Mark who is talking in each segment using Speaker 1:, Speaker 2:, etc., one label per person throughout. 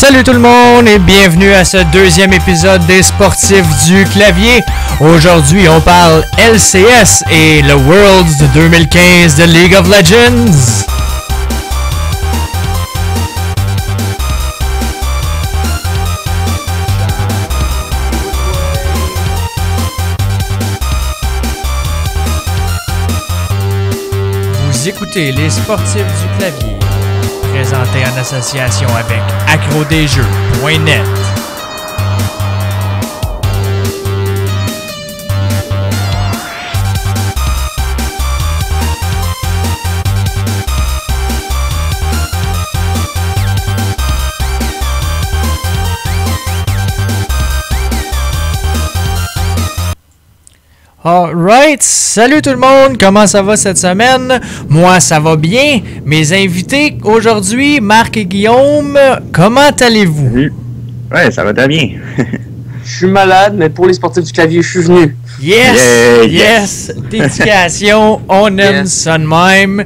Speaker 1: Salut tout le monde et bienvenue à ce deuxième épisode des Sportifs du clavier. Aujourd'hui, on parle LCS et le Worlds de 2015 de League of Legends. Vous écoutez les Sportifs du clavier, présenté en association avec acrodesjeux.net. Alright, salut tout le monde, comment ça va cette semaine? Moi ça va bien, mes invités aujourd'hui, Marc et Guillaume, comment allez-vous?
Speaker 2: Salut. Ouais, ça va très bien.
Speaker 3: Je suis malade, mais pour les sportifs du clavier, je suis venu.
Speaker 1: Yes, dédication, on aime ça de même.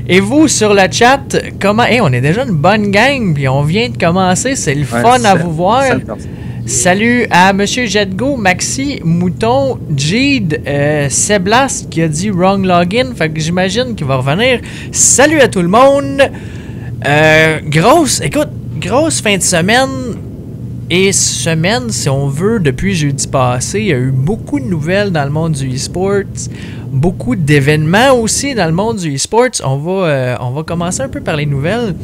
Speaker 1: Et vous sur le chat, comment? On est déjà une bonne gang, puis on vient de commencer, c'est le fun à vous voir. Salut à Monsieur Jetgo, Maxi, Mouton, Jade, Seblas qui a dit wrong login, fait que j'imagine qu'il va revenir. Salut à tout le monde. Grosse fin de semaine et semaine, si on veut, depuis jeudi passé. Il y a eu beaucoup de nouvelles dans le monde du e-sports, beaucoup d'événements aussi dans le monde du e-sports. On va commencer un peu par les nouvelles.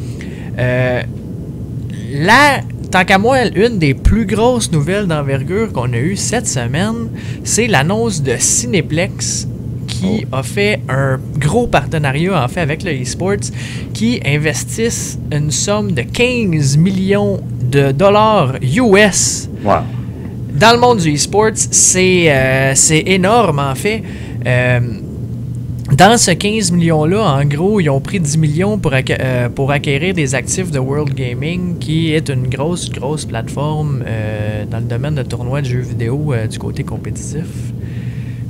Speaker 1: Tant qu'à moi, une des plus grosses nouvelles d'envergure qu'on a eues cette semaine, c'est l'annonce de Cineplex qui a fait un gros partenariat en fait avec le e-sports, qui investissent une somme de 15 millions de dollars US dans le monde du e-sports. C'est énorme en fait. Dans ce 15 millions-là, en gros, ils ont pris 10 millions pour acquérir des actifs de World Gaming, qui est une grosse plateforme dans le domaine de tournois de jeux vidéo du côté compétitif.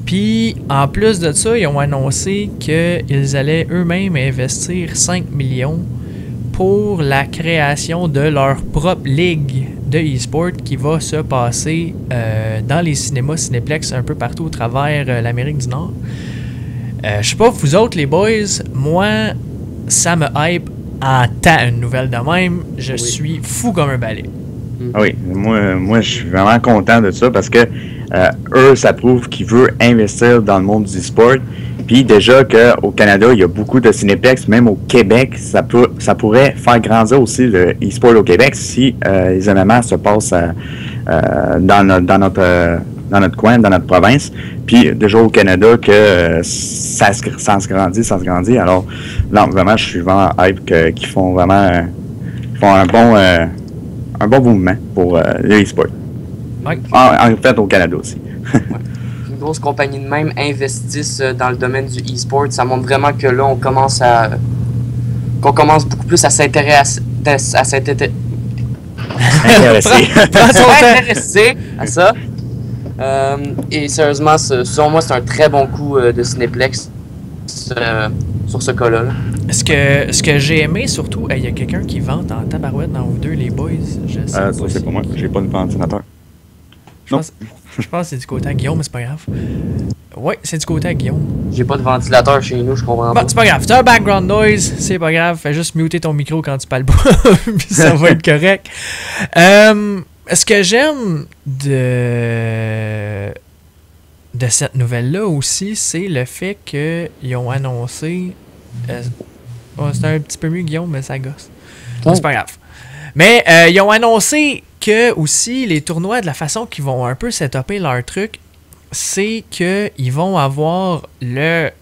Speaker 1: Puis, en plus de ça, ils ont annoncé qu'ils allaient eux-mêmes investir 5 millions pour la création de leur propre ligue de e-sport qui va se passer dans les cinémas Cineplex un peu partout au travers l'Amérique du Nord. Je sais pas, vous autres les boys, moi, ça me hype en tant une nouvelle de même. Je suis fou comme un balai.
Speaker 2: Ah oui, moi je suis vraiment content de ça parce que eux, ça prouve qu'ils veulent investir dans le monde du sport. Puis déjà qu'au Canada, il y a beaucoup de Cineplex, même au Québec, ça pourrait faire grandir aussi le e-sport au Québec si les événements se passent dans notre coin, dans notre province. Puis déjà au Canada que ça se grandit. Alors, non, vraiment, je suis vraiment hype qu'ils font vraiment un bon mouvement pour l'e-sport.
Speaker 1: Ouais.
Speaker 2: En fait, au Canada aussi.
Speaker 3: Une grosse compagnie de même investissent dans le domaine du e-sport. Ça montre vraiment que là, qu'on commence beaucoup plus à s'intéresser à ça. Et sérieusement, selon moi, c'est un très bon coup de Cineplex sur ce cas-là.
Speaker 1: Ce que j'ai aimé surtout, il y a quelqu'un qui vante en tabarouette dans vous deux, les boys.
Speaker 2: Ça, c'est pas moi, j'ai pas de ventilateur.
Speaker 1: Je pense que c'est du côté à Guillaume, mais c'est pas grave. Ouais, c'est du côté à Guillaume.
Speaker 3: J'ai pas de ventilateur chez nous, je comprends pas.
Speaker 1: Bon, c'est pas grave. T'as un background noise, c'est pas grave. Fais juste muter ton micro quand tu parles pas, puis ça va être correct. Ce que j'aime de cette nouvelle-là aussi, c'est le fait qu'ils ont annoncé... c'est un petit peu mieux Guillaume, mais ça gosse. C'est pas grave. Mais ils ont annoncé que aussi les tournois, de la façon qu'ils vont un peu setuper leur truc, c'est qu'ils vont avoir les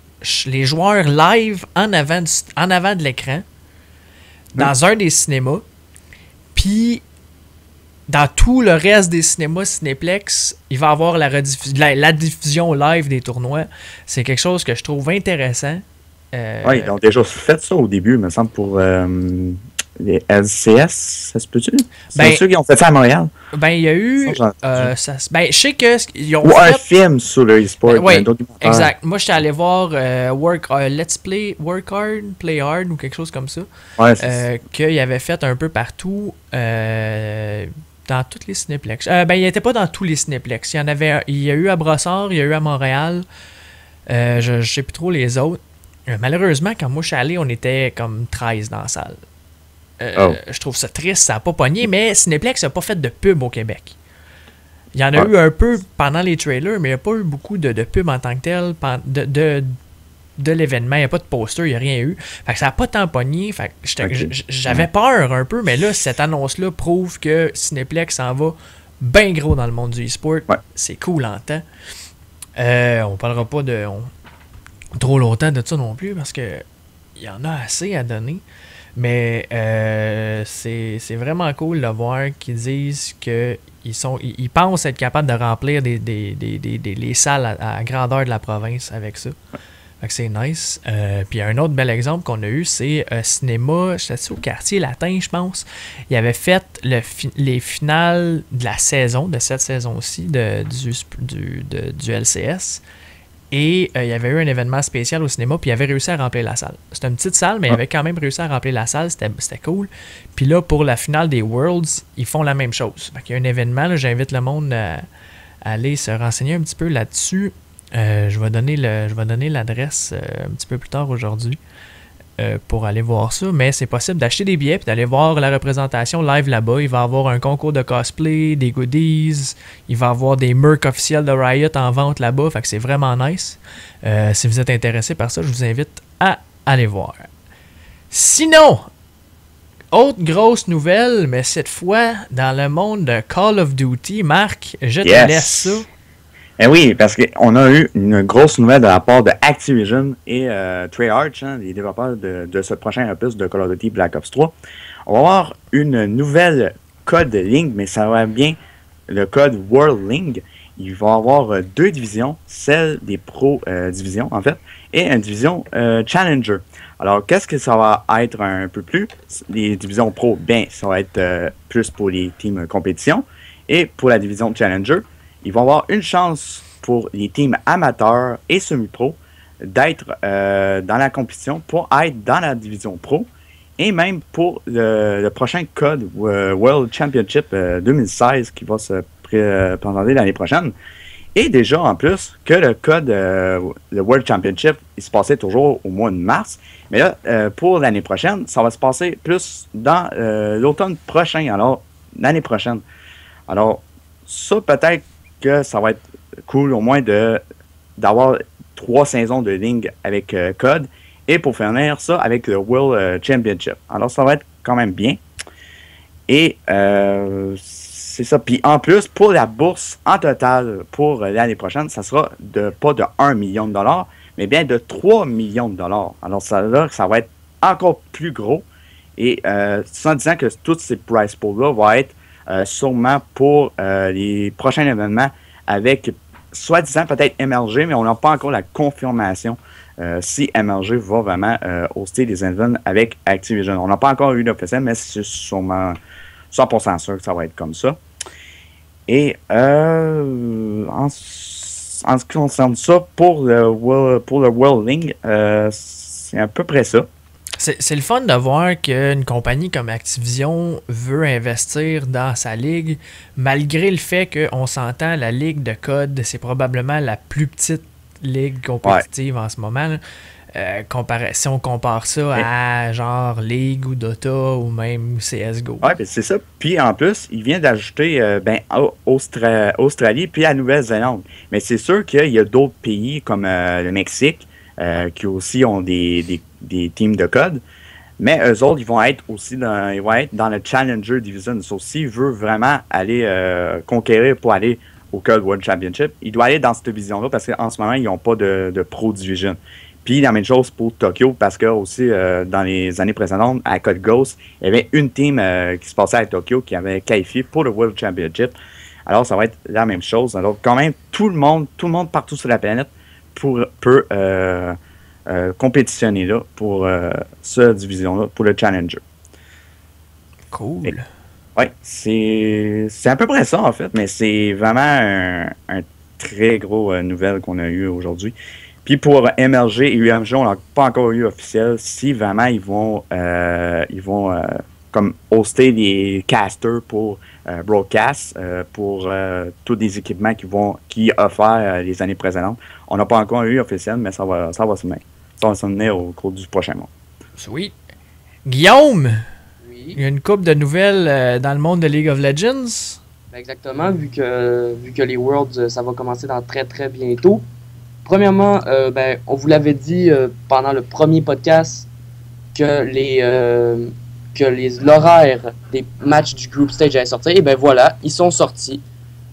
Speaker 1: joueurs live en avant de l'écran dans un des cinémas. Puis dans tout le reste des cinémas Cineplex, il va y avoir la diffusion live des tournois. C'est quelque chose que je trouve intéressant.
Speaker 2: Oui, ils ont déjà fait ça au début, il me semble, pour les LCS, ça se peut-tu? C'est ceux qui ont fait ça à Montréal?
Speaker 1: Ben, il y a eu... je sais que... Ils ont
Speaker 2: un film sur le e-sport.
Speaker 1: Oui, exact. Moi, j'étais allé voir Let's Play, Work Hard, Play Hard, ou quelque chose comme ça.
Speaker 2: Ouais,
Speaker 1: qu'il avait fait un peu partout, dans toutes les Cinéplex. Il n'était pas dans tous les Cinéplex. Il y a eu à Brossard, il y a eu à Montréal. Je ne sais plus trop les autres. Malheureusement, quand moi je suis allé, on était comme 13 dans la salle. Je trouve ça triste, ça n'a pas pogné, mais Cinéplex n'a pas fait de pub au Québec. Il y en a eu un peu pendant les trailers, mais il n'y a pas eu beaucoup de pub en tant que tel de l'événement. Il n'y a pas de poster, il n'y a rien eu. Fait que ça n'a pas tant pogné. Fait que j'avais peur un peu, mais là, cette annonce-là prouve que Cinéplex s'en va bien gros dans le monde du e-sport.
Speaker 2: Ouais.
Speaker 1: C'est cool en temps. On parlera pas trop longtemps de ça non plus parce que il y en a assez à donner. Mais c'est vraiment cool de voir qu'ils disent qu'ils pensent être capables de remplir les salles à grandeur de la province avec ça. Fait que c'est nice. Puis un autre bel exemple qu'on a eu, c'est Cinéma, j'étais au quartier latin, je pense. Il avait fait les finales de la saison, de cette saison-ci, du LCS. Et il y avait eu un événement spécial au cinéma, puis il avait réussi à remplir la salle. C'était une petite salle, mais il avait quand même réussi à remplir la salle. C'était cool. Puis là, pour la finale des Worlds, ils font la même chose. Fait qu'il y a un événement, là, j'invite le monde à aller se renseigner un petit peu là-dessus. Je vais donner l'adresse un petit peu plus tard aujourd'hui pour aller voir ça. Mais c'est possible d'acheter des billets et d'aller voir la représentation live là-bas. Il va y avoir un concours de cosplay, des goodies. Il va y avoir des merch officiels de Riot en vente là-bas. Fait que c'est vraiment nice. Si vous êtes intéressé par ça, je vous invite à aller voir. Sinon, autre grosse nouvelle, mais cette fois dans le monde de Call of Duty. Marc, je te laisse ça.
Speaker 2: Eh oui, parce qu'on a eu une grosse nouvelle de la part de Activision et Treyarch, les développeurs de ce prochain opus de Call of Duty Black Ops 3. On va avoir une nouvelle code ligne, mais ça va bien le code World League. Il va y avoir deux divisions, celle des Pro divisions en fait, et une division Challenger. Alors, qu'est-ce que ça va être un peu plus? Les divisions Pro, bien, ça va être plus pour les teams compétition. Et pour la division Challenger, ils vont avoir une chance pour les teams amateurs et semi-pro d'être dans la compétition pour être dans la division pro et même pour le prochain code World Championship 2016 qui va se présenter l'année prochaine. Et déjà, en plus, que le code, le World Championship, il se passait toujours au mois de mars. Mais là, pour l'année prochaine, ça va se passer plus dans l'automne prochain, alors l'année prochaine. Alors, ça peut-être que ça va être cool au moins d'avoir 3 saisons de ligue avec code et pour finir ça avec le World Championship. Alors ça va être quand même bien. Et c'est ça. Puis en plus, pour la bourse en total pour l'année prochaine, ça sera pas de 1 million de dollars, mais bien de 3 millions de dollars. Alors ça va être encore plus gros. Et sans disant que tous ces prize pools-là vont être sûrement pour les prochains événements avec soi-disant peut-être MLG, mais on n'a pas encore la confirmation si MLG va vraiment hoster des événements avec Activision. On n'a pas encore eu d'officiel, mais c'est sûrement 100% sûr que ça va être comme ça. Et en ce qui concerne ça, pour le World League, c'est à peu près ça.
Speaker 1: C'est le fun de voir qu'une compagnie comme Activision veut investir dans sa ligue, malgré le fait qu'on s'entend, la ligue de code, c'est probablement la plus petite ligue compétitive en ce moment. Si on compare ça à genre League ou Dota ou même CSGO.
Speaker 2: Oui, c'est ça. Puis en plus, il vient d'ajouter Australie puis la Nouvelle-Zélande. Mais c'est sûr qu'il y a d'autres pays comme le Mexique qui aussi ont des teams de code. Mais eux autres, ils vont être dans le Challenger Division. So, s'ils veulent vraiment aller conquérir pour aller au Code World Championship, ils doivent aller dans cette division-là parce qu'en ce moment, ils n'ont pas de Pro Division. Puis la même chose pour Tokyo parce que aussi dans les années précédentes, à Code Ghost, il y avait une team qui se passait à Tokyo qui avait qualifié pour le World Championship. Alors, ça va être la même chose. Alors, quand même, tout le monde partout sur la planète peut compétitionner là pour cette division-là, pour le Challenger.
Speaker 1: Cool.
Speaker 2: Oui, c'est à peu près ça, en fait, mais c'est vraiment un très gros nouvelle qu'on a eu aujourd'hui. Puis pour MLG et UMG, on n'a pas encore eu officiel si vraiment ils vont comme hoster des casters pour broadcast pour tous les équipements qui offrent les années précédentes. On n'a pas encore eu officiel, mais ça va se venir. Ça va se venir au cours du prochain mois.
Speaker 1: Sweet. Guillaume,
Speaker 3: Oui.
Speaker 1: il y a une couple de nouvelles dans le monde de League of Legends.
Speaker 3: Ben exactement, vu que les Worlds, ça va commencer dans très très bientôt. Premièrement, ben, on vous l'avait dit pendant le premier podcast que l'horaire des matchs du Group Stage allait sortir. Et ben voilà, ils sont sortis.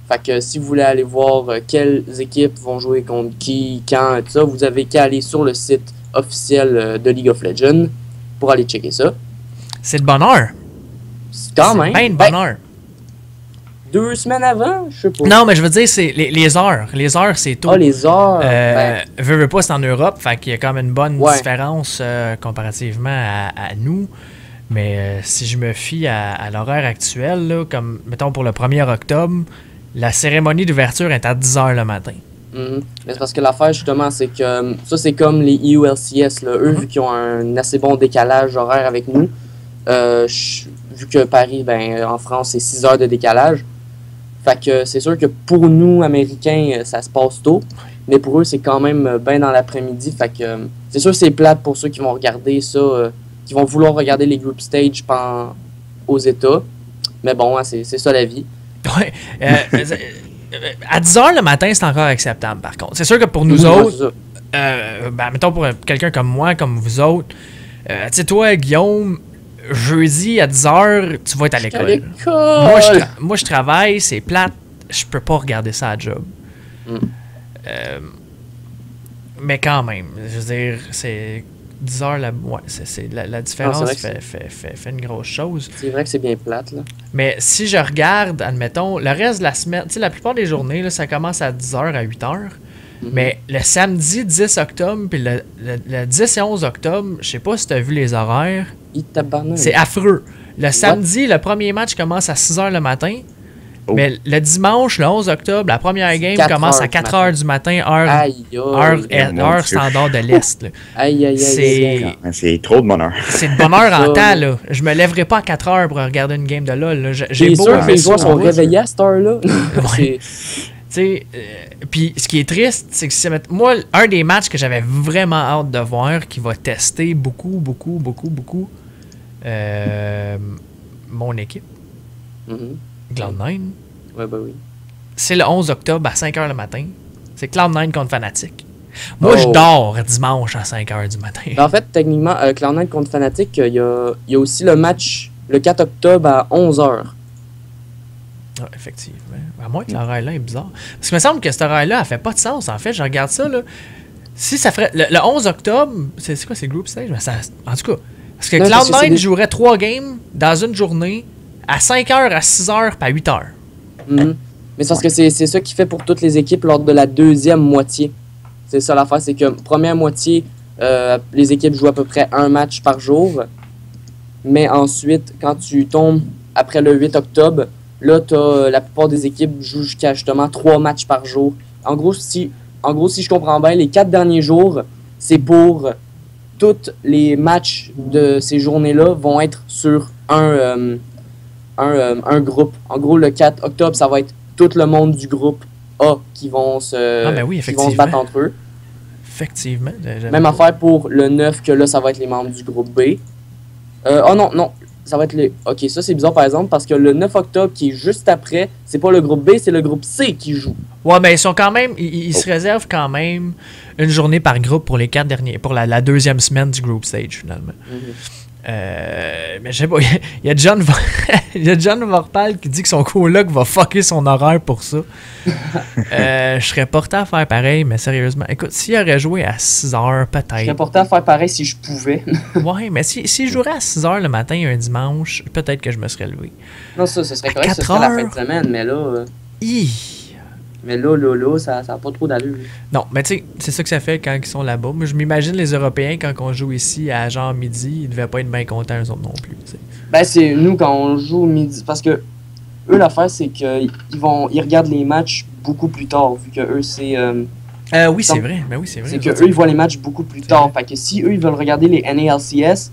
Speaker 3: Fait que si vous voulez aller voir quelles équipes vont jouer contre qui, quand, tout ça, vous avez qu'à aller sur le site officiel de League of Legends pour aller checker ça.
Speaker 1: C'est de bonheur.
Speaker 3: C'est quand même.
Speaker 1: C'est bien de
Speaker 3: Ben,
Speaker 1: bonheur.
Speaker 3: 2 semaines avant, je sais pas.
Speaker 1: Non, mais je veux dire, c'est les heures. Les heures, c'est tôt.
Speaker 3: Ah, les heures.
Speaker 1: Veux pas, c'est en Europe, fait qu'il y a quand même une bonne
Speaker 3: Ouais.
Speaker 1: différence comparativement à nous. Mais si je me fie à l'horaire actuel, là, comme mettons pour le 1er octobre, la cérémonie d'ouverture est à 10h le matin.
Speaker 3: Mais c'est parce que l'affaire, justement, c'est que ça, c'est comme les EULCS, là. Eux, vu qu'ils ont un assez bon décalage horaire avec nous, vu que Paris, ben, en France, c'est 6 heures de décalage. Fait que c'est sûr que pour nous, Américains, ça se passe tôt. Mais pour eux, c'est quand même bien dans l'après-midi. Fait que c'est sûr que c'est plate pour ceux qui vont regarder ça, qui vont vouloir regarder les group stage aux États. Mais bon, hein, c'est ça la vie.
Speaker 1: Ouais. À 10h le matin, c'est encore acceptable, par contre. C'est sûr que pour nous
Speaker 3: Ouais,
Speaker 1: autres, ben, mettons pour quelqu'un comme moi, comme vous autres, tu sais, toi, Guillaume, jeudi à 10h, tu vas être à l'école. Moi, je travaille, c'est plate, je peux pas regarder ça à job. Mais quand même, je veux dire, c'est 10h, la différence fait une grosse chose.
Speaker 3: C'est vrai que c'est bien plate, là.
Speaker 1: Mais si je regarde, admettons, le reste de la semaine, tu sais, la plupart des journées, là, ça commence à 10h, à 8h. Mais le samedi 10 octobre, puis le 10 et 11 octobre, je sais pas si tu as vu les horaires. C'est affreux. Le samedi, le premier match commence à 6h le matin.
Speaker 2: Oh.
Speaker 1: Mais le dimanche, le 11 octobre, la première game commence à 4h du matin, heure standard de l'Est. Là.
Speaker 2: C'est trop de bonheur.
Speaker 1: C'est de bonheur en temps. Là. Je me lèverai pas à 4h pour regarder une game de LoL. Là.
Speaker 3: J'ai beau sûr que les joueurs sont réveillés à cette heure-là.
Speaker 1: Puis ce qui est triste, c'est que moi, un des matchs que j'avais vraiment hâte de voir, qui va tester beaucoup mon équipe, Cloud9,
Speaker 3: oui.
Speaker 1: c'est le 11 octobre à 5h le matin. C'est Cloud9 contre Fnatic. Moi, je dors dimanche à 5h du matin.
Speaker 3: En fait, techniquement, Cloud9 contre Fnatic, il y a aussi le match le 4 octobre à 11h.
Speaker 1: Ah, effectivement. À moins que l'horaire-là est bizarre. Parce qu'il me semble que cet horaire-là, elle fait pas de sens. En fait, je regarde ça, là. Si ça ferait... Le 11 octobre, c'est quoi, c'est le group stage? Mais ça, en tout cas, parce que Cloud9 jouerait 3 games dans une journée à 5h, à 6h, puis à 8h.
Speaker 3: Mais c'est parce que c'est ça qui fait pour toutes les équipes lors de la deuxième moitié. C'est ça l'affaire, c'est que première moitié, les équipes jouent à peu près un match par jour. Mais ensuite, quand tu tombes après le 8 octobre, là, la plupart des équipes jouent jusqu'à justement 3 matchs par jour. En gros, si je comprends bien, les 4 derniers jours, c'est pour tous les matchs de ces journées-là vont être sur un groupe. En gros, le 4 octobre, ça va être tout le monde du groupe A qui vont se battre entre eux.
Speaker 1: Effectivement.
Speaker 3: Même affaire pour le 9, que là, ça va être les membres du groupe B. Non. Ça va être les... Ok, ça c'est bizarre par exemple parce que le 9 octobre qui est juste après, c'est pas le groupe B, c'est le groupe C qui joue.
Speaker 1: Ouais, mais ils sont quand même... Ils se réservent quand même une journée par groupe pour les 4 derniers... Pour la deuxième semaine du group stage, finalement. Mais je sais pas, il y a John Vorpal qui dit que son coloc va fucker son horaire pour ça. Je serais porté à faire pareil, mais sérieusement, écoute, s'il aurait joué à 6h, peut-être.
Speaker 3: Je serais porté à faire pareil si je pouvais.
Speaker 1: Ouais, mais s'il jouerait à 6h le matin un dimanche, peut-être que je me serais levé.
Speaker 3: Non, ça serait correct, ce serait la fin de semaine, mais là... Mais là, ça n'a pas trop d'allure.
Speaker 1: Non, mais tu sais, c'est ça que ça fait quand ils sont là-bas. Moi, je m'imagine les Européens, quand on joue ici à genre midi, ils devaient pas être bien contents eux autres non plus. T'sais.
Speaker 3: Ben, c'est nous quand on joue midi. Parce que eux, l'affaire, c'est qu'ils regardent les matchs beaucoup plus tard, vu que eux, c'est.
Speaker 1: Oui, c'est vrai. Ben oui, c'est vrai.
Speaker 3: C'est qu'eux, ils voient les matchs beaucoup plus tard. Fait que si eux, ils veulent regarder les NALCS,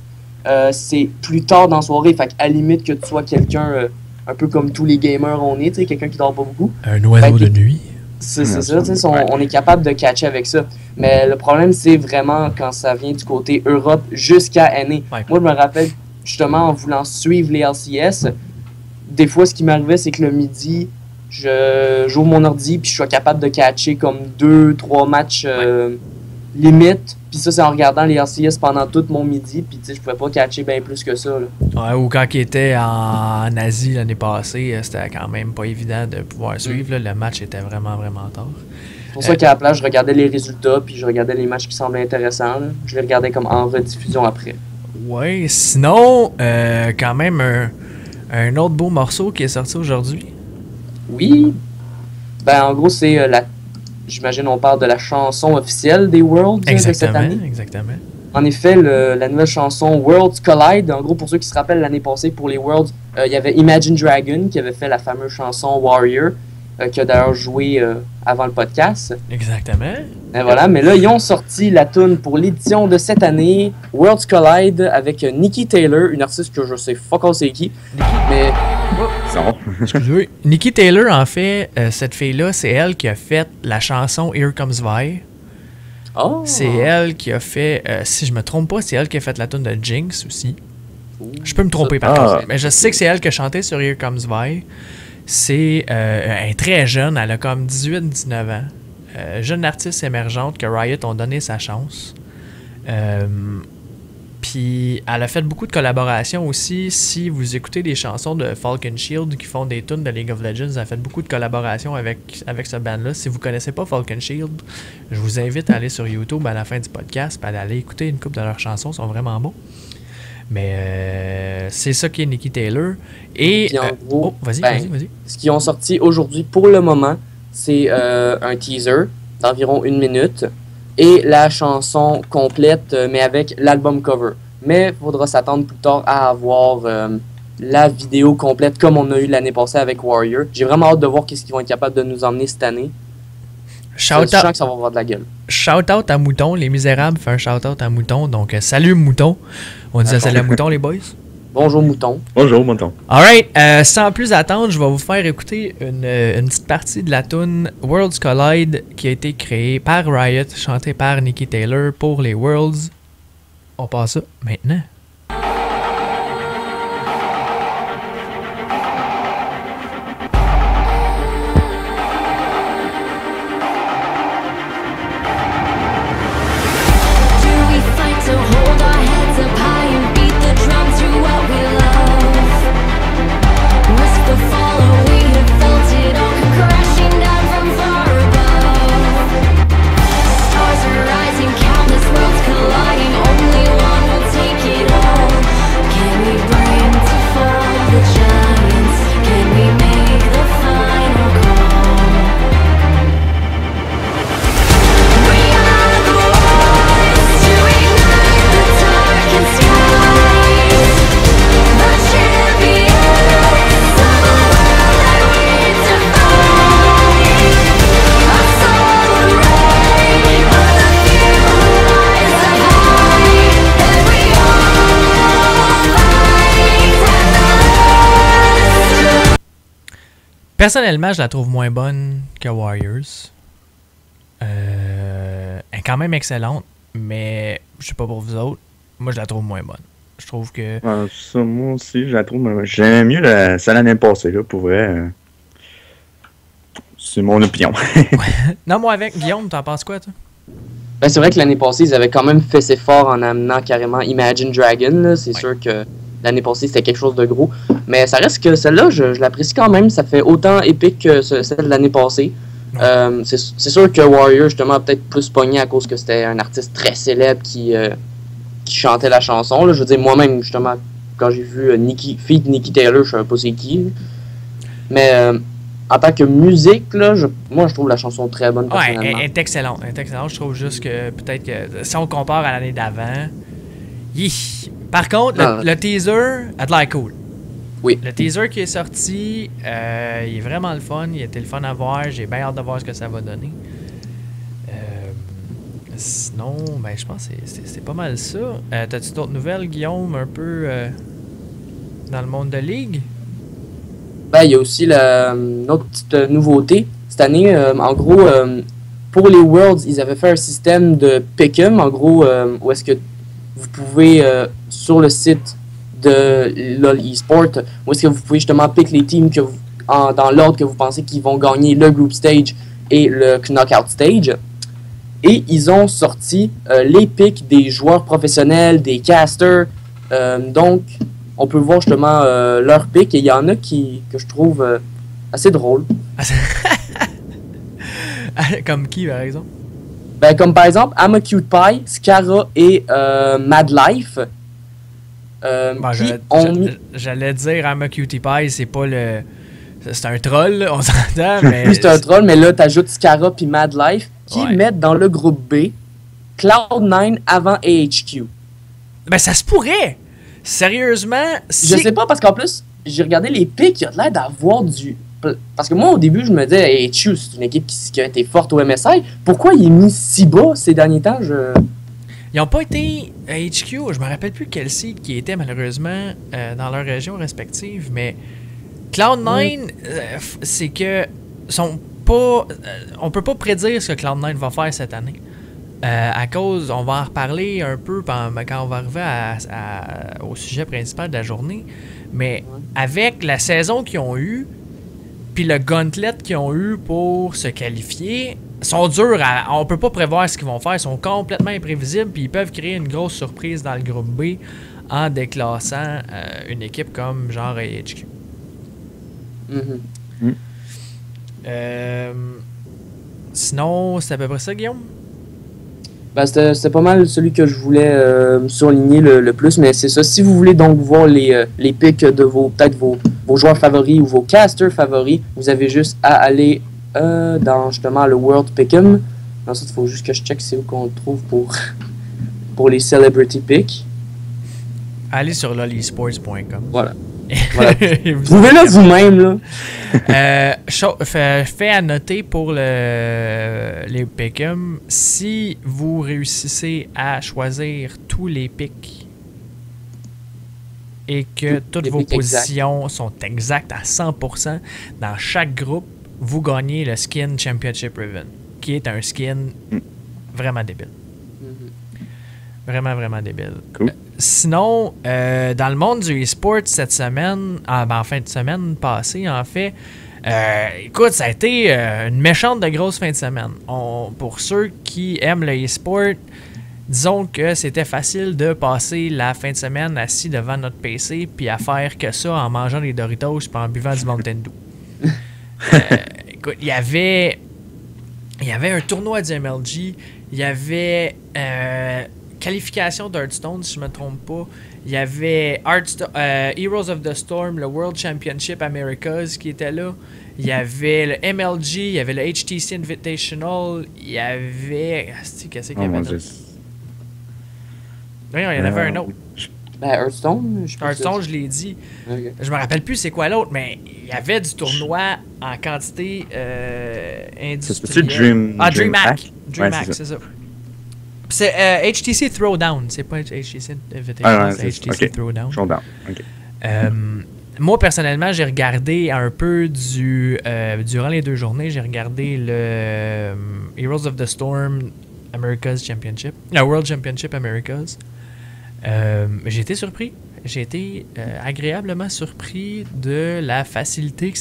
Speaker 3: c'est plus tard dans la soirée. Fait qu'à la limite que tu sois quelqu'un, un peu comme tous les gamers on est, tu sais, quelqu'un qui dort pas beaucoup.
Speaker 1: Un oiseau de nuit.
Speaker 3: C'est ça, tu sais, on est capable de catcher avec ça. Mais le problème, c'est vraiment quand ça vient du côté Europe jusqu'à NA.
Speaker 1: Ouais.
Speaker 3: Moi, je me rappelle, justement, en voulant suivre les LCS, des fois, ce qui m'arrivait, c'est que le midi, j'ouvre mon ordi puis je suis capable de catcher comme 2-3 matchs limite. Puis ça, c'est en regardant les LCS pendant tout mon midi. Puis tu sais, je pouvais pas catcher bien plus que ça. Là.
Speaker 1: Ouais, ou quand il était en Asie l'année passée, c'était quand même pas évident de pouvoir suivre. Là. Le match était vraiment, vraiment tard.
Speaker 3: C'est pour ça qu'à la place, je regardais les résultats puis je regardais les matchs qui semblaient intéressants. Là. Je les regardais comme en rediffusion après.
Speaker 1: Ouais, sinon, quand même un autre beau morceau qui est sorti aujourd'hui.
Speaker 3: Oui. Ben, en gros, c'est j'imagine on parle de la chanson officielle des Worlds de cette année.
Speaker 1: Exactement.
Speaker 3: En effet, la nouvelle chanson Worlds Collide, en gros, pour ceux qui se rappellent, l'année passée, pour les Worlds, il y avait Imagine Dragon qui avait fait la fameuse chanson Warrior, qui a d'ailleurs joué avant le podcast.
Speaker 1: Exactement.
Speaker 3: Et voilà, mais là, ils ont sorti la tune pour l'édition de cette année, Worlds Collide, avec Nikki Taylor, une artiste que je sais fuck all c'est qui, mais...
Speaker 1: Excusez. Nikki Taylor, en fait, cette fille-là, c'est elle qui a fait la chanson Here Comes Vi.
Speaker 3: Oh.
Speaker 1: C'est elle qui a fait, si je me trompe pas, c'est elle qui a fait la tune de Jinx aussi. Je peux me tromper par contre, mais je sais que c'est elle qui a chanté sur Here Comes Vi. C'est elle est très jeune, elle a comme 18-19 ans. Jeune artiste émergente que Riot ont donné sa chance. Puis elle a fait beaucoup de collaborations aussi. Si vous écoutez des chansons de Falcon Shield qui font des tunes de League of Legends, elle a fait beaucoup de collaborations avec ce band-là. Si vous connaissez pas Falcon Shield, je vous invite à aller sur YouTube à la fin du podcast et d'aller écouter une couple de leurs chansons, sont vraiment bons. Mais c'est ça qui est Nikki Taylor. Et
Speaker 3: en gros,
Speaker 1: vas-y.
Speaker 3: Ce qu'ils ont sorti aujourd'hui pour le moment, c'est un teaser d'environ 1 minute et la chanson complète, mais avec l'album cover. Mais il faudra s'attendre plus tard à avoir la vidéo complète comme on a eu l'année passée avec Warrior. J'ai vraiment hâte de voir qu'est-ce qu'ils vont être capables de nous emmener cette année. Je sens que ça va avoir de la gueule.
Speaker 1: Shout-out à Mouton. Les Misérables fait un shout-out à Mouton. Donc, salut Mouton. On disait salut à Mouton, les boys.
Speaker 3: Bonjour Mouton.
Speaker 2: Bonjour Mouton.
Speaker 1: Alright, sans plus attendre, je vais vous faire écouter une petite partie de la tune Worlds Collide qui a été créée par Riot, chantée par Nikki Taylor pour les Worlds. On passe ça maintenant. Personnellement, je la trouve moins bonne que Warriors. Elle est quand même excellente, mais je sais pas pour vous autres, moi je la trouve moins bonne. Je trouve que...
Speaker 2: ça, moi aussi, je la trouve... J'aime mieux celle l'année passée, là, pour vrai. C'est mon opinion.
Speaker 1: Non, moi avec Guillaume, t'en penses quoi, toi?
Speaker 3: Ben, c'est vrai que l'année passée, ils avaient quand même fait ses efforts en amenant carrément Imagine Dragon. C'est sûr que l'année passée, c'était quelque chose de gros. Mais ça reste que celle-là, je l'apprécie quand même. Ça fait autant épique que celle de l'année passée. C'est sûr que Warrior, justement, a peut-être plus pogné à cause que c'était un artiste très célèbre qui chantait la chanson. Là. Je veux dire, moi-même, justement, quand j'ai vu Nikki Taylor, je savais pas c'est qui. Mais en tant que musique, là, moi, je trouve la chanson très bonne,
Speaker 1: Ouais,
Speaker 3: personnellement.
Speaker 1: elle est excellente. Elle est excellente. Je trouve juste que peut-être que si on compare à l'année d'avant. Par contre, le teaser a de l'air cool.
Speaker 3: Oui.
Speaker 1: Le teaser qui est sorti, il est vraiment le fun. Il était le fun à voir. J'ai bien hâte de voir ce que ça va donner. Sinon, ben, je pense que c'est pas mal ça. T'as-tu d'autres nouvelles, Guillaume, un peu dans le monde de Ligue?
Speaker 3: Ben, il y a aussi une autre petite nouveauté. Cette année, en gros, pour les Worlds, ils avaient fait un système de pick'em, en gros, où est-ce que vous pouvez, sur le site de LoL eSport, où est-ce que vous pouvez justement pick les teams dans l'ordre que vous pensez qu'ils vont gagner le Group Stage et le Knockout Stage. Et ils ont sorti les picks des joueurs professionnels, des casters. Donc, on peut voir justement leurs picks. Et il y en a que je trouve assez drôles.
Speaker 1: Comme qui, par exemple?
Speaker 3: Ben, comme par exemple, I'm a Cute Pie, Scara et Mad Life.
Speaker 1: J'allais dire I'm a Cutie Pie, c'est pas le... C'est un troll, là, on s'entend, mais...
Speaker 3: Oui, c'est un troll, mais là, t'ajoutes Scara puis Mad Life qui mettent dans le groupe B Cloud9 avant AHQ.
Speaker 1: Ben, ça se pourrait! Sérieusement,
Speaker 3: je sais pas, parce qu'en plus, j'ai regardé les picks, il y a l'air d'avoir du... Parce que moi, au début, je me disais, AHQ, c'est une équipe qui a été forte au MSI. Pourquoi il est mis si bas ces derniers temps?
Speaker 1: Ils n'ont pas été à HQ, je me rappelle plus quel site qui était malheureusement dans leur région respective, mais Cloud9, c'est que sont pas, on peut pas prédire ce que Cloud9 va faire cette année. À cause, on va en reparler un peu quand on va arriver au sujet principal de la journée, mais avec la saison qu'ils ont eue, puis le gauntlet qu'ils ont eu pour se qualifier, sont durs on peut pas prévoir ce qu'ils vont faire, ils sont complètement imprévisibles, puis ils peuvent créer une grosse surprise dans le groupe B en déclassant une équipe comme genre AHQ. Sinon, c'est à peu près ça, Guillaume?
Speaker 3: Ben, c'était pas mal celui que je voulais surligner le plus, mais c'est ça. Si vous voulez donc voir les picks de vos joueurs favoris ou vos casters favoris, vous avez juste à aller dans justement le World Pick'em. Ensuite, il faut juste que je check c'est où qu'on le trouve pour les Celebrity Picks.
Speaker 1: Allez sur lolesports.com.
Speaker 3: Voilà. Trouvez-le vous-même, là.
Speaker 1: Fait à noter pour les pick'em, si vous réussissez à choisir tous les picks et que toutes vos positions sont exactes à 100% dans chaque groupe, vous gagnez le Skin Championship Ribbon, qui est un skin vraiment débile. Vraiment, vraiment débile.
Speaker 2: Cool.
Speaker 1: Sinon, dans le monde du e-sport cette semaine, en fin de semaine passée, en fait, écoute, ça a été une méchante de grosse fin de semaine. Pour ceux qui aiment le e-sport, disons que c'était facile de passer la fin de semaine assis devant notre PC puis à faire que ça en mangeant des Doritos puis en buvant du Mountain Dew. Écoute, il y avait un tournoi du MLG, il y avait qualification d'Hearthstone, si je me trompe pas. Il y avait Heroes of the Storm, le World Championship Americas qui était là. Il y avait le MLG, il y avait le HTC Invitational, il y avait... Qu'est-ce qu'il y avait d'autre? Oui, il y en avait un autre.
Speaker 3: Ben, Hearthstone,
Speaker 1: je l'ai dit. Okay. Je me rappelle plus c'est quoi l'autre, mais il y avait du tournoi en quantité industrielle. DreamHack. DreamHack, c'est ça. C'est HTC Throwdown, c'est pas HTC Invitational, c'est HTC Throwdown.
Speaker 2: Showdown. Okay.
Speaker 1: Moi, personnellement, j'ai regardé un peu durant les 2 journées, j'ai regardé le Heroes of the Storm America's Championship, la World Championship Americas. J'ai été surpris. J'ai été agréablement surpris de la facilité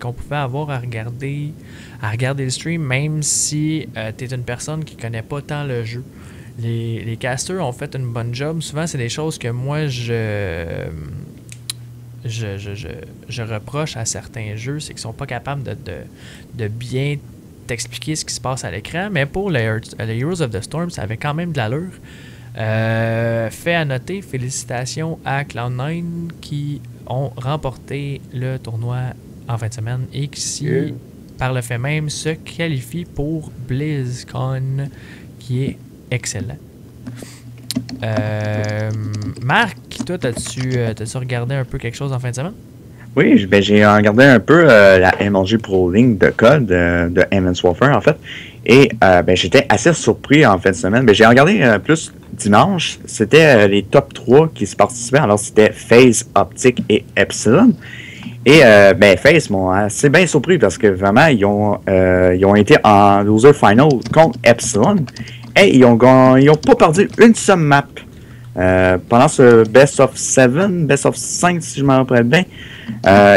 Speaker 1: qu'on pouvait avoir à regarder le stream, même si tu es une personne qui connaît pas tant le jeu. Les casters ont fait une bonne job. Souvent, c'est des choses que moi, je reproche à certains jeux, c'est qu'ils sont pas capables de bien t'expliquer ce qui se passe à l'écran. Mais pour les Heroes of the Storm, ça avait quand même de l'allure. Fait à noter, félicitations à Cloud9 qui ont remporté le tournoi en fin de semaine et qui, par le fait même, se qualifie pour BlizzCon, qui est excellent. Marc, toi, t'as-tu regardé un peu quelque chose en fin de semaine?
Speaker 2: Oui, ben, j'ai regardé un peu la MLG Pro League de code de Advanced Warfare, en fait. Et ben, j'étais assez surpris en fin de semaine. Ben, j'ai regardé plus dimanche. C'était les top 3 qui se participaient. Alors, c'était FaZe, Optic et Epsilon. Et ben, FaZe m'ont assez bien surpris parce que vraiment, ils ont été en loser final contre Epsilon. Et ils ont pas perdu une seule map. Pendant ce Best of 7, Best of 5 si je me rappelle bien,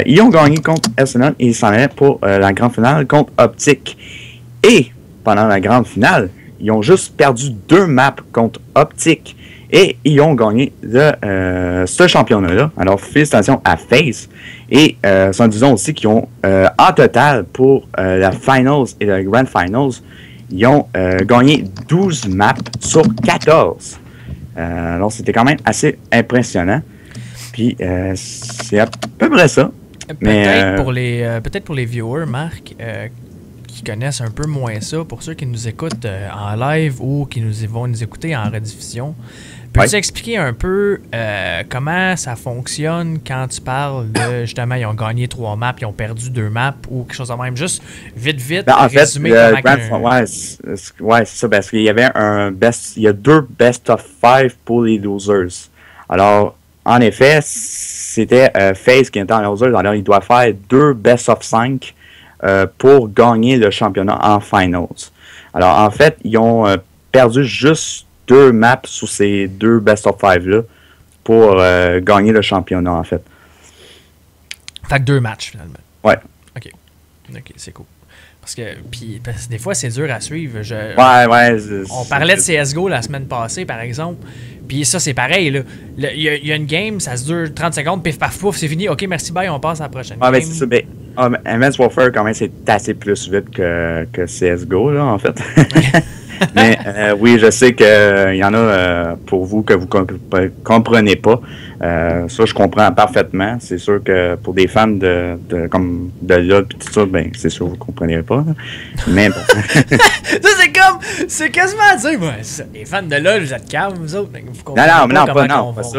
Speaker 2: ils ont gagné contre Epsilon et ils s'en allaient pour la grande finale contre Optic. Et pendant la grande finale, ils ont juste perdu 2 maps contre Optic et ils ont gagné ce championnat-là. Alors félicitations à FaZe. Et sans disons aussi qu'ils ont en total pour la Finals et la Grand Finals, ils ont gagné 12 maps sur 14. Alors, c'était quand même assez impressionnant. Puis, c'est à peu près ça.
Speaker 1: Peut-être pour les viewers, Marc, qui connaissent un peu moins ça, pour ceux qui nous écoutent en live ou qui vont nous écouter en rediffusion, peux-tu expliquer un peu comment ça fonctionne quand tu parles de, justement, ils ont gagné 3 maps, ils ont perdu 2 maps ou quelque chose de même? Juste vite,
Speaker 2: ben, en fait, c'est ça, parce qu'il y avait il y a 2 best of 5 pour les losers. Alors, en effet, c'était FaZe qui était en losers, alors il doit faire 2 best of 5 pour gagner le championnat en finals. Alors, en fait, ils ont perdu juste 2 maps sur ces 2 best of 5-là pour gagner le championnat, en fait.
Speaker 1: Fait que 2 matchs, finalement.
Speaker 2: Ouais.
Speaker 1: OK, c'est cool. Parce que des fois, c'est dur à suivre. On parlait de CSGO la semaine passée, par exemple. Puis ça, c'est pareil. Il y a une game, ça se dure 30 secondes, pif, paf, pouf, c'est fini. OK, merci, bye, on passe à la prochaine game.
Speaker 2: Ben, c'est ça. Ben, Advanced Warfare, quand même, c'est assez plus vite que CSGO, là, en fait. Mais oui, je sais qu'il y en a pour vous que vous comprenez pas. Ça, je comprends parfaitement. C'est sûr que pour des fans de LoL et tout ça, ben, c'est sûr que vous ne comprenez pas. Là. Mais bon.
Speaker 1: Ça, c'est quasiment à dire, moi, les fans de LoL, vous êtes calmes, vous autres. Vous comprenez
Speaker 2: pas ça.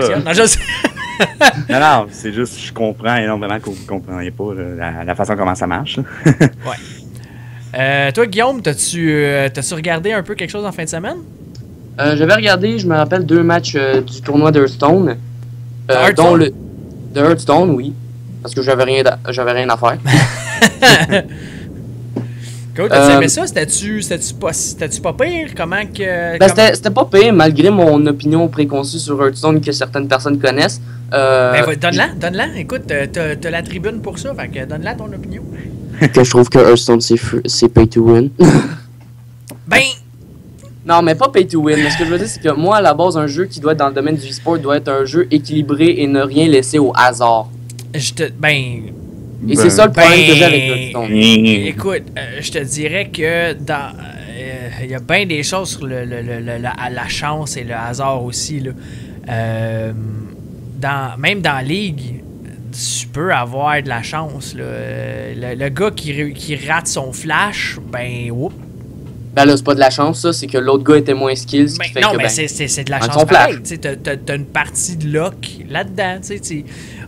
Speaker 2: Non, non, c'est juste, je comprends énormément que vous ne compreniez pas la façon comment ça marche.
Speaker 1: Ouais. Toi, Guillaume, t'as-tu regardé un peu quelque chose en fin de semaine?
Speaker 3: J'avais regardé, je me rappelle, 2 matchs du tournoi d'Hearthstone. Dont de Hearthstone, oui. Parce que j'avais rien à faire.
Speaker 1: Cool, t'as aimé ça? C'était-tu pas pire? Comment que...
Speaker 3: C'était pas pire, malgré mon opinion préconçue sur Hearthstone que certaines personnes connaissent.
Speaker 1: Donne-la. Écoute, t'as la tribune pour ça, fait que donne-la ton opinion.
Speaker 3: Que je trouve que Hearthstone, c'est pay to win.
Speaker 1: Ben...
Speaker 3: Non, mais pas pay to win. Ce que je veux dire, c'est que moi, à la base, un jeu qui doit être dans le domaine du e-sport doit être un jeu équilibré et ne rien laisser au hasard. Et c'est ça le problème que j'ai avec Hearthstone.
Speaker 1: Écoute, je te dirais que dans... il y a bien des choses sur la chance et le hasard aussi. Là. Même dans la ligue, tu peux avoir de la chance. Là. Le gars qui rate son flash, ben, whoop.
Speaker 3: Ben là, c'est pas de la chance, ça, c'est que l'autre gars était moins skill.
Speaker 1: C'est de la chance pareil. T'as une partie de luck là-dedans.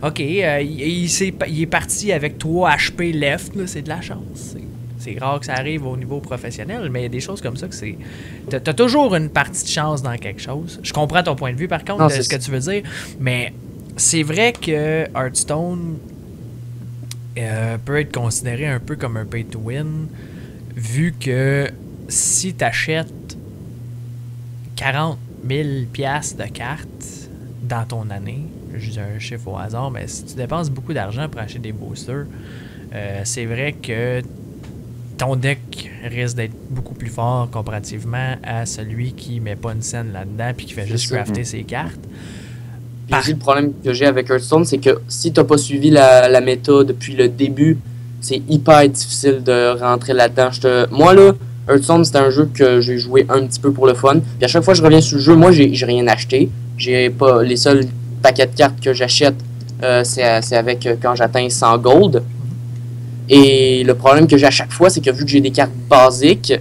Speaker 1: OK, il est parti avec 3 HP left, là, c'est de la chance. C'est rare que ça arrive au niveau professionnel, mais il y a des choses comme ça que c'est... T'as toujours une partie de chance dans quelque chose. Je comprends ton point de vue, par contre, de ce que tu veux dire, mais c'est vrai que Hearthstone peut être considéré un peu comme un pay-to-win, vu que si tu achètes 40 000 $ de cartes dans ton année, juste un chiffre au hasard, mais si tu dépenses beaucoup d'argent pour acheter des boosters, c'est vrai que ton deck risque d'être beaucoup plus fort comparativement à celui qui met pas une scène là-dedans puis qui fait juste crafter ses cartes.
Speaker 3: Le problème que j'ai avec Hearthstone, c'est que si t'as pas suivi la méta depuis le début, c'est hyper difficile de rentrer là-dedans. Moi, là, Hearthstone, c'est un jeu que j'ai joué un petit peu pour le fun. Puis à chaque fois que je reviens sur le jeu, moi, j'ai rien acheté. J'ai pas les seuls paquets de cartes que j'achète, c'est avec quand j'atteins 100 gold. Et le problème que j'ai à chaque fois, c'est que vu que j'ai des cartes basiques,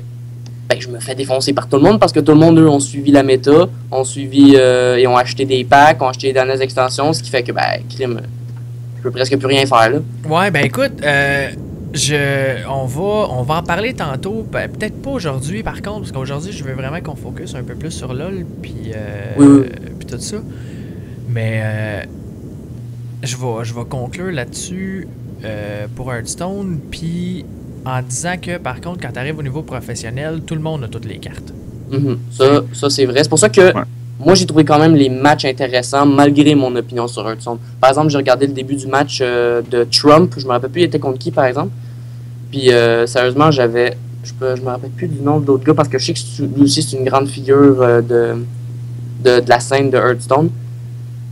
Speaker 3: ben, je me fais défoncer par tout le monde parce que tout le monde, eux, ont suivi la méta, ont suivi et ont acheté des packs, ont acheté les dernières extensions, ce qui fait que, ben, crime, je peux presque plus rien faire, là.
Speaker 1: Ouais, ben écoute, on va en parler tantôt, ben, peut-être pas aujourd'hui par contre, parce qu'aujourd'hui, je veux vraiment qu'on focus un peu plus sur LoL, puis puis tout ça. Mais je vais conclure là-dessus pour Hearthstone, puis en disant que par contre, quand tu arrives au niveau professionnel, tout le monde a toutes les cartes.
Speaker 3: Ça c'est vrai. C'est pour ça que moi, j'ai trouvé quand même les matchs intéressants, malgré mon opinion sur Hearthstone. Par exemple, j'ai regardé le début du match de Trump. Je me rappelle plus, il était contre qui, par exemple. Puis, sérieusement, je me rappelle plus du nom de l'autre gars, parce que je sais que lui aussi, c'est une grande figure de la scène de Hearthstone.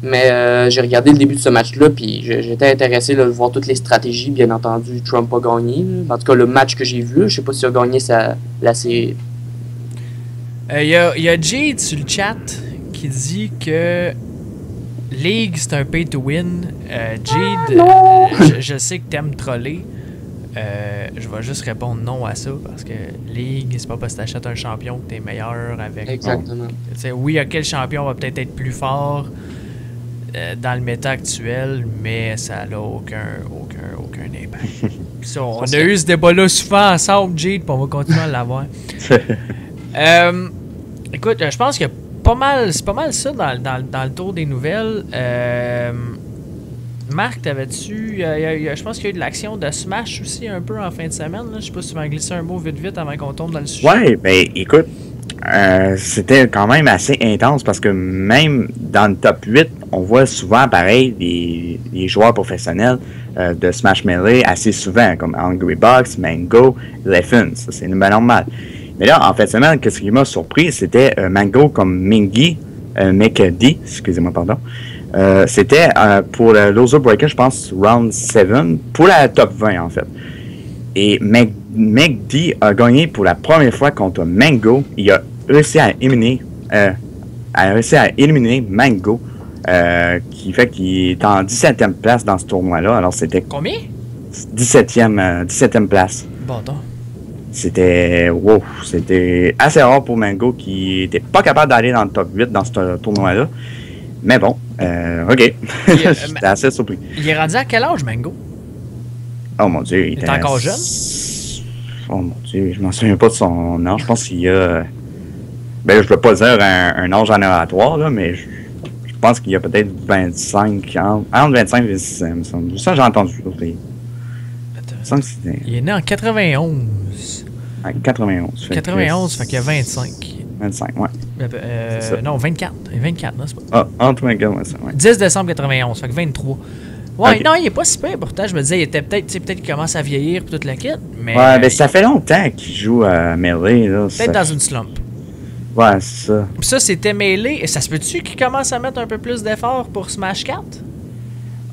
Speaker 3: Mais j'ai regardé le début de ce match-là, puis j'étais intéressé de voir toutes les stratégies. Bien entendu, Trump a gagné. En tout cas, le match que j'ai vu, je sais pas s'il a gagné la série.
Speaker 1: Il y a Jade sur le chat qui dit que League, c'est un pay to win. Jade, je sais que t'aimes troller. Je vais juste répondre non à ça, parce que League, c'est pas parce que t'achètes un champion que t'es meilleur avec.
Speaker 3: Exactement.
Speaker 1: Oui, quel champion va peut-être être plus fort dans le méta actuel, mais ça n'a aucun impact. Ça, on a eu ce débat-là souvent ensemble, Jade, puis on va continuer à l'avoir. Écoute, je pense que c'est pas mal ça dans le tour des nouvelles. Marc, t'avais-tu... je pense qu'il y a eu de l'action de Smash aussi un peu en fin de semaine. Là. Je sais pas si tu vas en glisser un mot vite avant qu'on tombe dans le sujet.
Speaker 2: Ouais, ben écoute, c'était quand même assez intense parce que même dans le top 8, on voit souvent pareil des joueurs professionnels de Smash Melee assez souvent, comme Angry Box, Mango, Leffen. Ça, c'est normal. Mais là, en fin de semaine, ce qui m'a surpris, c'était Mango comme Mingy, McD, excusez-moi, pardon. C'était pour le Loser Breaker, je pense, round 7, pour la top 20 en fait. Et McD a gagné pour la première fois contre Mango. Il a réussi à éliminer, Mango, qui fait qu'il est en 17e place dans ce tournoi-là. Alors c'était...
Speaker 1: Combien?
Speaker 2: 17e place.
Speaker 1: Bon, donc.
Speaker 2: C'était assez rare pour Mango qui était pas capable d'aller dans le top 8 dans ce tournoi-là. Mais bon, ok. J'étais assez surpris.
Speaker 1: Il est rendu à quel âge, Mango?
Speaker 2: Oh mon Dieu, il
Speaker 1: est encore jeune?
Speaker 2: Oh mon Dieu, je m'en souviens pas de son âge. Je pense qu'il y a... Ben, je peux pas dire un âge génératoire, là, mais je pense qu'il y a peut-être 25 ans. Entre 25 et 26 ans, me semble. Ça, j'ai entendu.
Speaker 1: Il est né en 91.
Speaker 2: En 91.
Speaker 1: 91, fait qu'il y a 25.
Speaker 2: 25, ouais.
Speaker 1: Non, 24. 24, non, c'est pas.
Speaker 2: Ah, entre 24 et 25, ouais.
Speaker 1: 10 décembre 91, fait que 23. Ouais,
Speaker 2: okay.
Speaker 1: Non, il est pas si peu. Pourtant, je me disais, il était peut-être qu'il commence à vieillir pour toute la kit. Mais,
Speaker 2: ouais, ben ça fait longtemps qu'il joue à Melee, là.
Speaker 1: Peut-être dans une slump.
Speaker 2: Ouais, c'est ça.
Speaker 1: Puis ça, c'était Melee. Et ça se peut-tu qu'il commence à mettre un peu plus d'efforts pour Smash 4?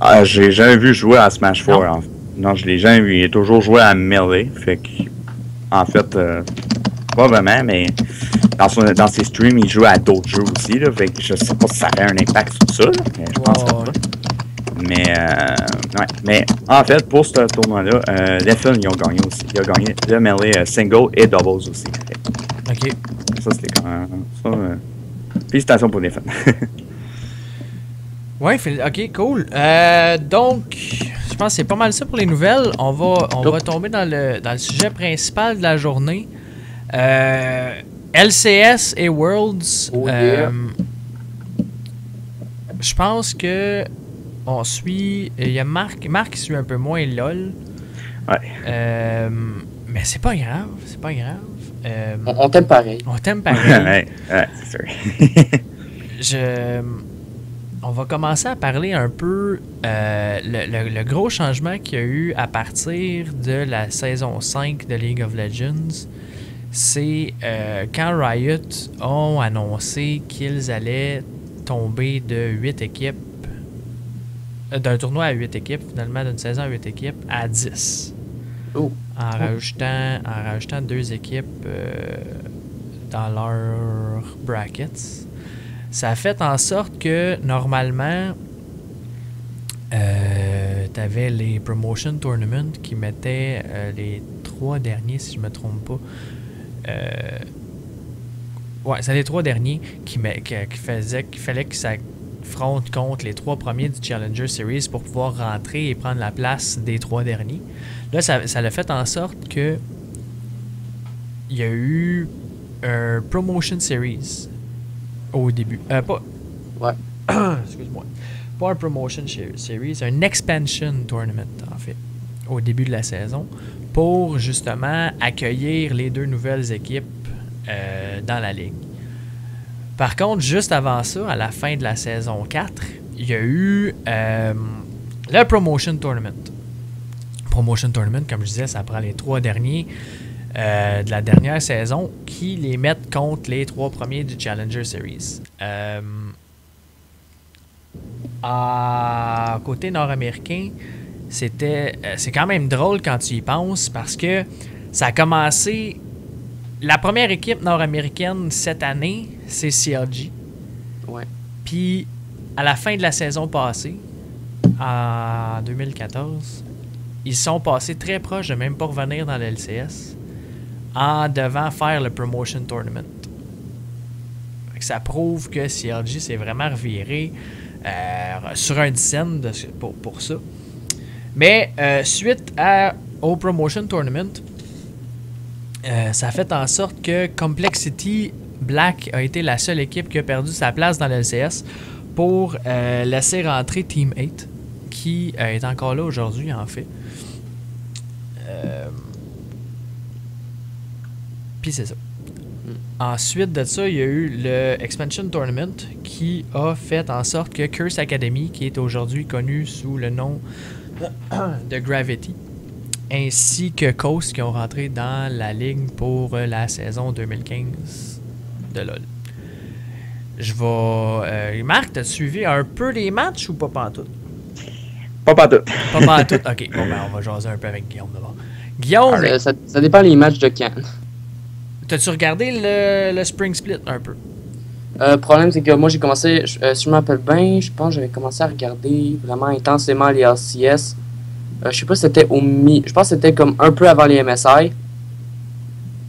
Speaker 2: Ah, j'ai jamais vu jouer à Smash 4, non, je l'ai jamais vu. Il a toujours joué à Melee. Fait que, en fait, pas vraiment, mais dans ses streams, il joue à d'autres jeux aussi. Là, fait que je sais pas si ça a un impact sur ça. Là, mais je pense pas. Mais, ouais. Mais, en fait, pour ce tournoi-là, Leffen, ils ont gagné aussi. Ils ont gagné le Melee single et doubles aussi. Fait.
Speaker 1: Ok.
Speaker 2: Ça, c'était quand même. Félicitations pour Leffen.
Speaker 1: Ouais, ok, cool. Donc, je pense que c'est pas mal ça pour les nouvelles. On va tomber dans le sujet principal de la journée. LCS et Worlds.
Speaker 3: Oh yeah.
Speaker 1: Je pense que on suit. Il y a Marc qui suit un peu moins LOL.
Speaker 2: Ouais.
Speaker 1: Mais c'est pas grave. C'est pas grave.
Speaker 3: On t'aime pareil.
Speaker 1: On t'aime pareil.
Speaker 2: ouais, c'est sûr.
Speaker 1: On va commencer à parler un peu le gros changement qu'il y a eu à partir de la saison 5 de League of Legends. C'est quand Riot ont annoncé qu'ils allaient tomber de 8 équipes, d'un tournoi à 8 équipes, finalement d'une saison à 8 équipes, à 10.
Speaker 3: Oh.
Speaker 1: En rajoutant 2 équipes dans leurs brackets. Ça a fait en sorte que, normalement, t'avais les Promotion Tournament qui mettaient les 3 derniers, si je me trompe pas. Ouais, c'est les 3 derniers qui fallait que ça affronte contre les 3 premiers du Challenger Series pour pouvoir rentrer et prendre la place des 3 derniers. Là, ça l'a fait en sorte que il y a eu un Promotion Series au début.
Speaker 3: Ouais.
Speaker 1: Excuse-moi. Pas un Promotion Series, un Expansion Tournament, en fait, au début de la saison, pour justement accueillir les 2 nouvelles équipes dans la ligue. Par contre, juste avant ça, à la fin de la saison 4, il y a eu le Promotion Tournament. Promotion Tournament, comme je disais, ça prend les 3 derniers de la dernière saison qui les mettent contre les 3 premiers du Challenger Series. À côté nord-américain, c'est quand même drôle quand tu y penses parce que ça a commencé. La première équipe nord-américaine cette année, c'est CLG.
Speaker 3: Ouais.
Speaker 1: Puis, à la fin de la saison passée, en 2014, ils sont passés très proches de même pas revenir dans le LCS en devant faire le Promotion Tournament. Fait que ça prouve que CLG s'est vraiment reviré sur un dizaine pour ça. Mais suite au Promotion Tournament, ça a fait en sorte que Complexity Black a été la seule équipe qui a perdu sa place dans le LCS pour laisser rentrer Team 8, qui est encore là aujourd'hui, en fait. Puis c'est ça. Ensuite de ça, il y a eu le Expansion Tournament qui a fait en sorte que Curse Academy, qui est aujourd'hui connu sous le nom de Gravity, ainsi que Coast qui ont rentré dans la ligue pour la saison 2015 de LoL. Je vais... Marc, t'as suivi un peu les matchs ou pas pantoute?
Speaker 2: Pas pantoute.
Speaker 1: Pas pantoute? Ok, bon ben on va jaser un peu avec Guillaume d'abord. Guillaume...
Speaker 3: Ça dépend les matchs de Cannes.
Speaker 1: T'as-tu regardé le Spring Split un peu?
Speaker 3: Le problème, c'est que moi, j'ai commencé, si je me rappelle bien, je pense que j'avais commencé à regarder vraiment intensément les LCS. Je sais pas si c'était je pense que c'était comme un peu avant les MSI.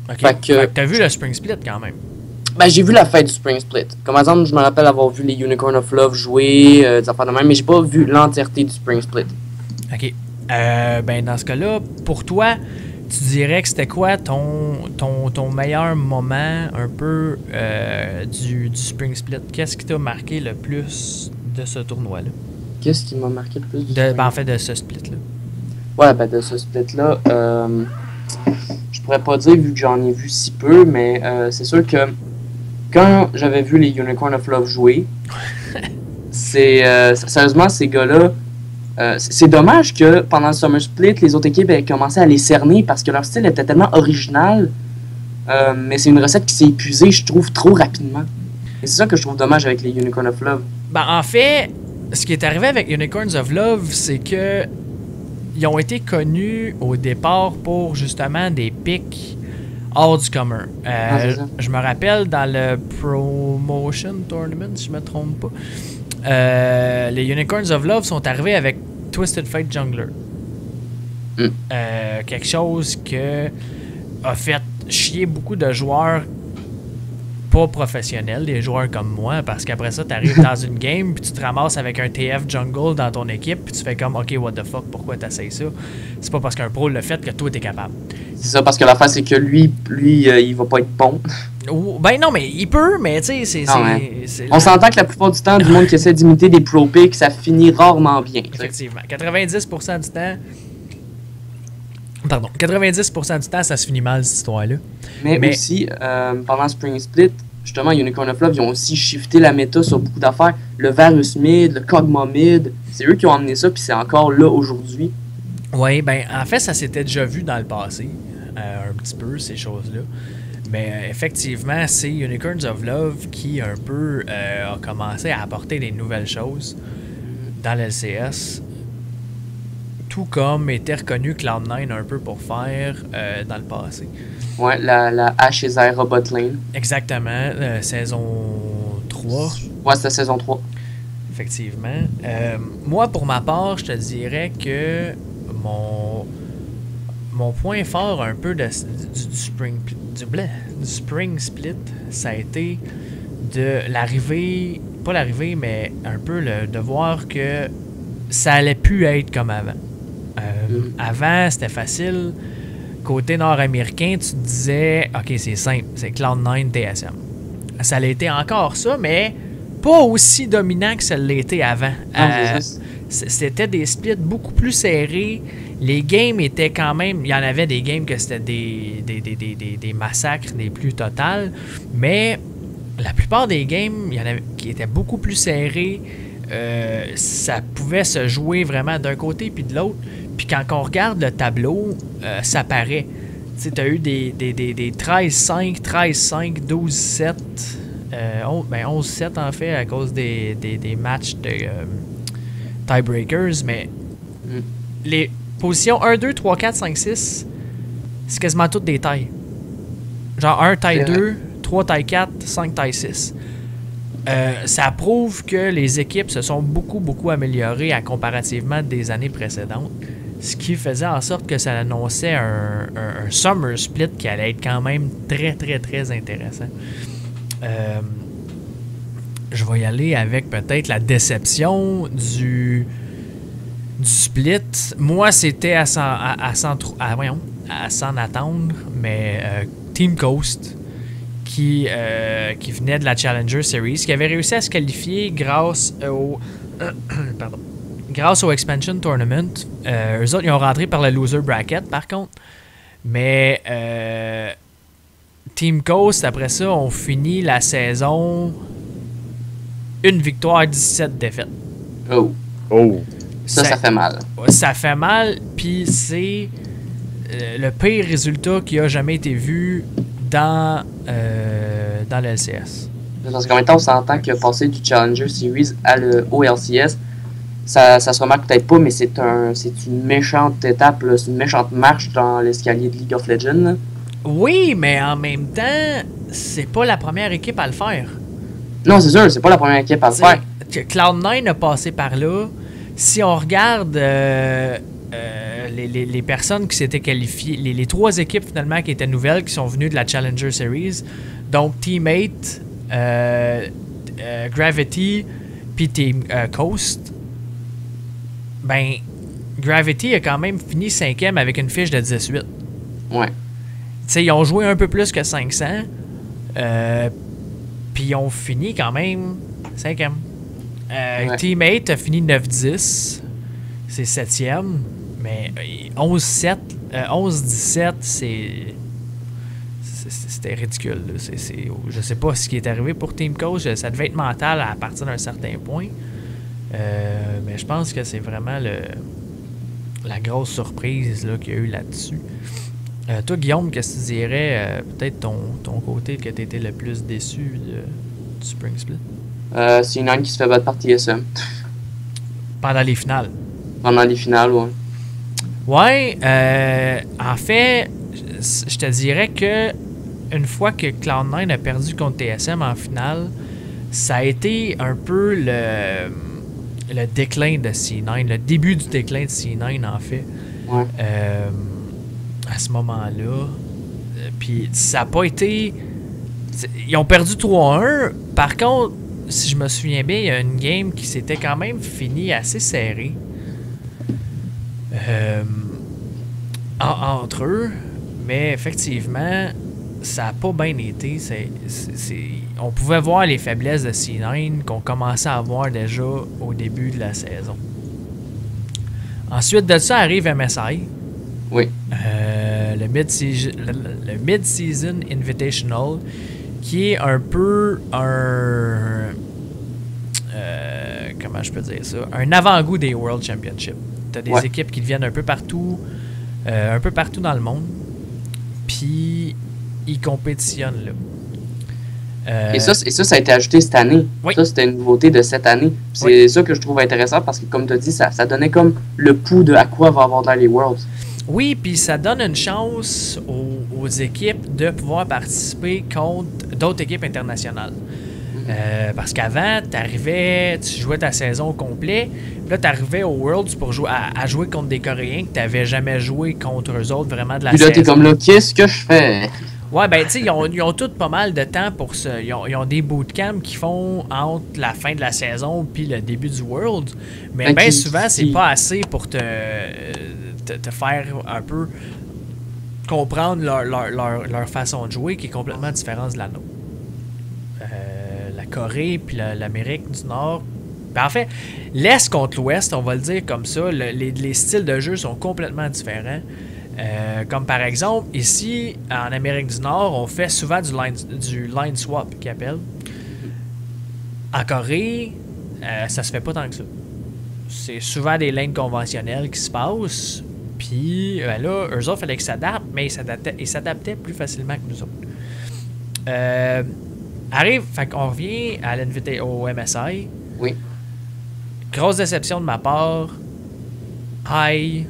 Speaker 1: Ok,
Speaker 3: fait que
Speaker 1: t'as vu le Spring Split quand même?
Speaker 3: Ben, j'ai vu la fin du Spring Split. Comme exemple, je me rappelle avoir vu les Unicorn of Love jouer, des affaires de même, mais j'ai pas vu l'entièreté du Spring Split.
Speaker 1: Ok. Ben, dans ce cas-là, pour toi, tu dirais que c'était quoi ton meilleur moment un peu du Spring Split? Qu'est-ce qui t'a marqué le plus de ce tournoi-là?
Speaker 3: Qu'est-ce qui m'a marqué le plus?
Speaker 1: En fait, de ce split-là.
Speaker 3: Ouais, ben de ce split-là, je pourrais pas dire vu que j'en ai vu si peu, mais c'est sûr que quand j'avais vu les Unicorn of Love jouer, sérieusement, ces gars-là, c'est dommage que pendant le Summer Split, les autres équipes aient commencé à les cerner parce que leur style était tellement original, mais c'est une recette qui s'est épuisée, je trouve, trop rapidement. Et c'est ça que je trouve dommage avec les Unicorn of Love.
Speaker 1: Ben, en fait, ce qui est arrivé avec Unicorns of Love, c'est que ils ont été connus au départ pour justement des pics hors du commun. Je me rappelle dans le Promotion Tournament, si je me trompe pas, les Unicorns of Love sont arrivés avec Twisted Fate Jungler. Quelque chose que a fait chier beaucoup de joueurs pas professionnels, des joueurs comme moi, parce qu'après ça, tu arrives dans une game puis tu te ramasses avec un TF jungle dans ton équipe puis tu fais comme OK, what the fuck, pourquoi t'essayes ça? C'est pas parce qu'un pro le fait que toi t'es capable.
Speaker 3: C'est ça, parce que l'affaire c'est que lui il va pas être bon.
Speaker 1: Ben non, mais il peut, mais tu sais,
Speaker 3: on s'entend que la plupart du temps, du monde qui essaie d'imiter des pro picks, ça finit rarement bien.
Speaker 1: Effectivement. 90% du temps. Pardon, 90% du temps, ça se finit mal, cette histoire-là.
Speaker 3: Mais aussi, pendant Spring Split, justement, Unicorn of Love, ils ont aussi shifté la méta sur beaucoup d'affaires. Le Varus mid, le Kog'Maw mid, c'est eux qui ont amené ça, puis c'est encore là aujourd'hui.
Speaker 1: Oui, ben en fait, ça s'était déjà vu dans le passé, un petit peu, ces choses-là. Mais effectivement, c'est Unicorns of Love qui, un peu, a commencé à apporter des nouvelles choses dans l'LCS. Tout comme était reconnu Cloud9 un peu pour faire dans le passé.
Speaker 3: Ouais, la Ashe et Zyra bot lane.
Speaker 1: Exactement, saison 3.
Speaker 3: Ouais, c'était saison 3.
Speaker 1: effectivement. Moi, pour ma part, je te dirais que mon point fort un peu du spring split, ça a été de l'arrivée, pas l'arrivée, mais un peu de voir que ça allait plus être comme avant. Avant, c'était facile. Côté nord-américain, tu te disais, OK, c'est simple, c'est Cloud9 TSM. Ça l'a été encore ça, mais pas aussi dominant que ça l'était avant. C'était des splits beaucoup plus serrés. Les games étaient quand même... Il y en avait des games que c'était des massacres, des plus totales. Mais la plupart des games, il y en avait qui étaient beaucoup plus serrés. Ça pouvait se jouer vraiment d'un côté puis de l'autre. Puis quand on regarde le tableau, ça paraît. Tu sais, tu as eu des 13-5, 13-5, 12-7... 11-7 en fait à cause des matchs de tiebreakers, mais les positions 1, 2, 3, 4, 5, 6, c'est quasiment toutes des tailles. Genre 1 taille 2, 3 taille 4, 5 taille 6. Ça prouve que les équipes se sont beaucoup améliorées comparativement des années précédentes, ce qui faisait en sorte que ça annonçait un summer split qui allait être quand même très intéressant. Je vais y aller avec peut-être la déception du split. Moi, c'était à s'en attendre, mais Team Coast, qui venait de la Challenger Series, qui avait réussi à se qualifier grâce au Expansion Tournament. Eux autres, ils ont rentré par le loser bracket, par contre. Mais Team Coast, après ça, ont fini la saison 1 victoire, 17 défaites.
Speaker 3: Oh. Ça fait mal.
Speaker 1: Ça fait mal, puis c'est le pire résultat qui a jamais été vu dans l'LCS.
Speaker 3: Parce qu'en même temps, on s'entend que passer du Challenger Series au LCS, ça se remarque peut-être pas, mais c'est une méchante étape, là, c'est une méchante marche dans l'escalier de League of Legends. Là.
Speaker 1: Oui, mais en même temps, c'est pas la première équipe à le faire.
Speaker 3: Non, c'est sûr, c'est pas la première équipe à le faire.
Speaker 1: Cloud9 a passé par là. Si on regarde les personnes qui s'étaient qualifiées, les 3 équipes finalement qui étaient nouvelles, qui sont venues de la Challenger Series, donc Teammate, Gravity, puis Team Coast, ben, Gravity a quand même fini 5e avec une fiche de 18.
Speaker 3: Ouais.
Speaker 1: Tu sais, ils ont joué un peu plus que 500, puis ils ont fini quand même 5e. Teammate a fini 9-10, c'est 7e, mais 11-17, c'était ridicule. Là. Je sais pas ce qui est arrivé pour Team Coach, ça devait être mental à partir d'un certain point, mais je pense que c'est vraiment la grosse surprise là, qu'il y a eu là-dessus. Toi, Guillaume, qu'est-ce que tu dirais, peut-être ton côté que tu étais le plus déçu du Spring Split?
Speaker 3: C'est une qui se fait battre par TSM.
Speaker 1: Pendant les finales.
Speaker 3: Pendant les finales, ouais.
Speaker 1: Ouais, en fait, je te dirais que une fois que Cloud9 a perdu contre TSM en finale, ça a été un peu le déclin de C9, le début du déclin de C9 en fait.
Speaker 3: Ouais.
Speaker 1: À ce moment-là. Puis ça n'a pas été... Ils ont perdu 3-1. Par contre, si je me souviens bien, il y a une game qui s'était quand même finie assez serrée entre eux. Mais effectivement, ça n'a pas bien été. On pouvait voir les faiblesses de C9 qu'on commençait à voir déjà au début de la saison. Ensuite de ça arrive MSI.
Speaker 3: Oui.
Speaker 1: Le Mid-Season Invitational, qui est un peu comment je peux dire ça? Un avant-goût des World Championships. Tu as des équipes qui viennent un peu partout dans le monde, puis ils compétitionnent là.
Speaker 3: Et ça, ça a été ajouté cette année.
Speaker 1: Oui.
Speaker 3: Ça, c'était une nouveauté de cette année. C'est ça que je trouve intéressant parce que, comme tu as dit, ça donnait comme le pouls de à quoi va avoir dans les Worlds.
Speaker 1: Oui, puis ça donne une chance aux équipes de pouvoir participer contre d'autres équipes internationales. Parce qu'avant, tu jouais ta saison au complet, puis là, tu arrivais au Worlds pour jouer à jouer contre des Coréens que tu n'avais jamais joué contre eux autres vraiment de la
Speaker 3: Puis là,
Speaker 1: saison.
Speaker 3: t'es comme là, qu'est-ce que je fais?
Speaker 1: Ouais, ben, tu sais, ils ont tous pas mal de temps pour ça. Ils ont des bootcamps qu'ils font entre la fin de la saison puis le début du World. Mais bien souvent, c'est pas assez pour te faire un peu comprendre leur façon de jouer qui est complètement différente de la nôtre. La Corée puis l'Amérique du Nord. Ben, en fait, l'Est contre l'Ouest, on va le dire comme ça, les styles de jeu sont complètement différents. Comme par exemple, ici, en Amérique du Nord, on fait souvent du line swap, qu'ils appellent. En Corée, ça se fait pas tant que ça. C'est souvent des lanes conventionnelles qui se passent. Puis là, eux autres, il fallait qu'ils s'adaptent, mais ils s'adaptaient plus facilement que nous autres. Fait qu'on revient au MSI.
Speaker 3: Oui.
Speaker 1: Grosse déception de ma part. Aïe.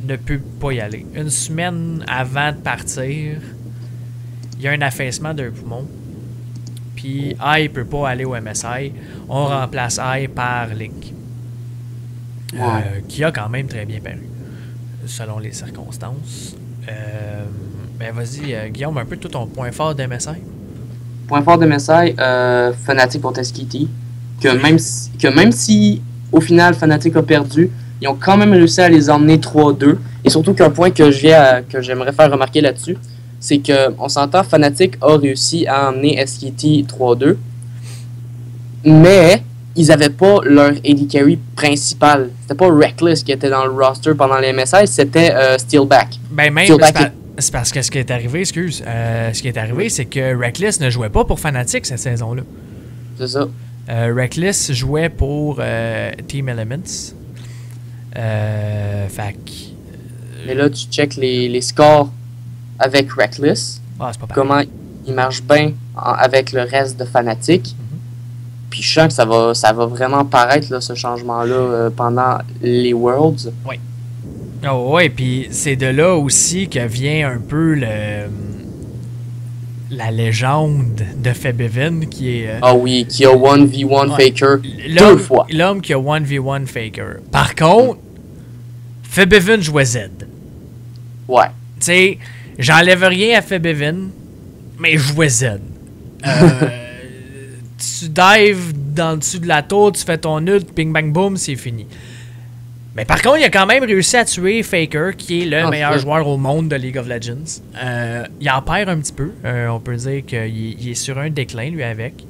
Speaker 1: Ne peut pas y aller. Une semaine avant de partir, il y a un affaissement d'un poumon. Puis I peut pas aller au MSI. On remplace I par Link. Qui a quand même très bien paru, selon les circonstances. Ben vas-y, Guillaume, un peu tout ton point fort d'MSI.
Speaker 3: Point fort de MSI, Fnatic contre SKT. Que même si au final Fnatic a perdu, ils ont quand même réussi à les emmener 3-2. Et surtout qu'un point que j'aimerais faire remarquer là-dessus, c'est qu'on s'entend, Fnatic a réussi à emmener SKT 3-2. Mais ils n'avaient pas leur AD carry principal. C'était pas Reckless qui était dans le roster pendant les MSI, c'était Steelback.
Speaker 1: Ben même, c'est parce que ce qui est arrivé, ce qui est arrivé, c'est que Reckless ne jouait pas pour Fnatic cette saison-là.
Speaker 3: C'est ça.
Speaker 1: Reckless jouait pour Team Elements.
Speaker 3: Mais là, tu check les scores avec Reckless.
Speaker 1: C'est pas
Speaker 3: comment il marche bien avec le reste de Fnatic. Puis je sens que ça va vraiment paraître, là, ce changement-là, pendant les Worlds.
Speaker 1: Oui. Oh, ouais, puis c'est de là aussi que vient un peu la légende de Febevin qui est...
Speaker 3: qui a 1v1 Faker 2 fois.
Speaker 1: L'homme qui a 1v1 Faker. Par contre, Febevin jouait Z.
Speaker 3: Ouais.
Speaker 1: Tu sais, j'enlève rien à Febevin, mais il jouait Z. Tu dives dans le dessus de la tour, tu fais ton ult, ping bang boom, c'est fini. Mais par contre, il a quand même réussi à tuer Faker, qui est le meilleur joueur au monde de League of Legends. Il en perd un petit peu. On peut dire qu'il est sur un déclin, lui, avec.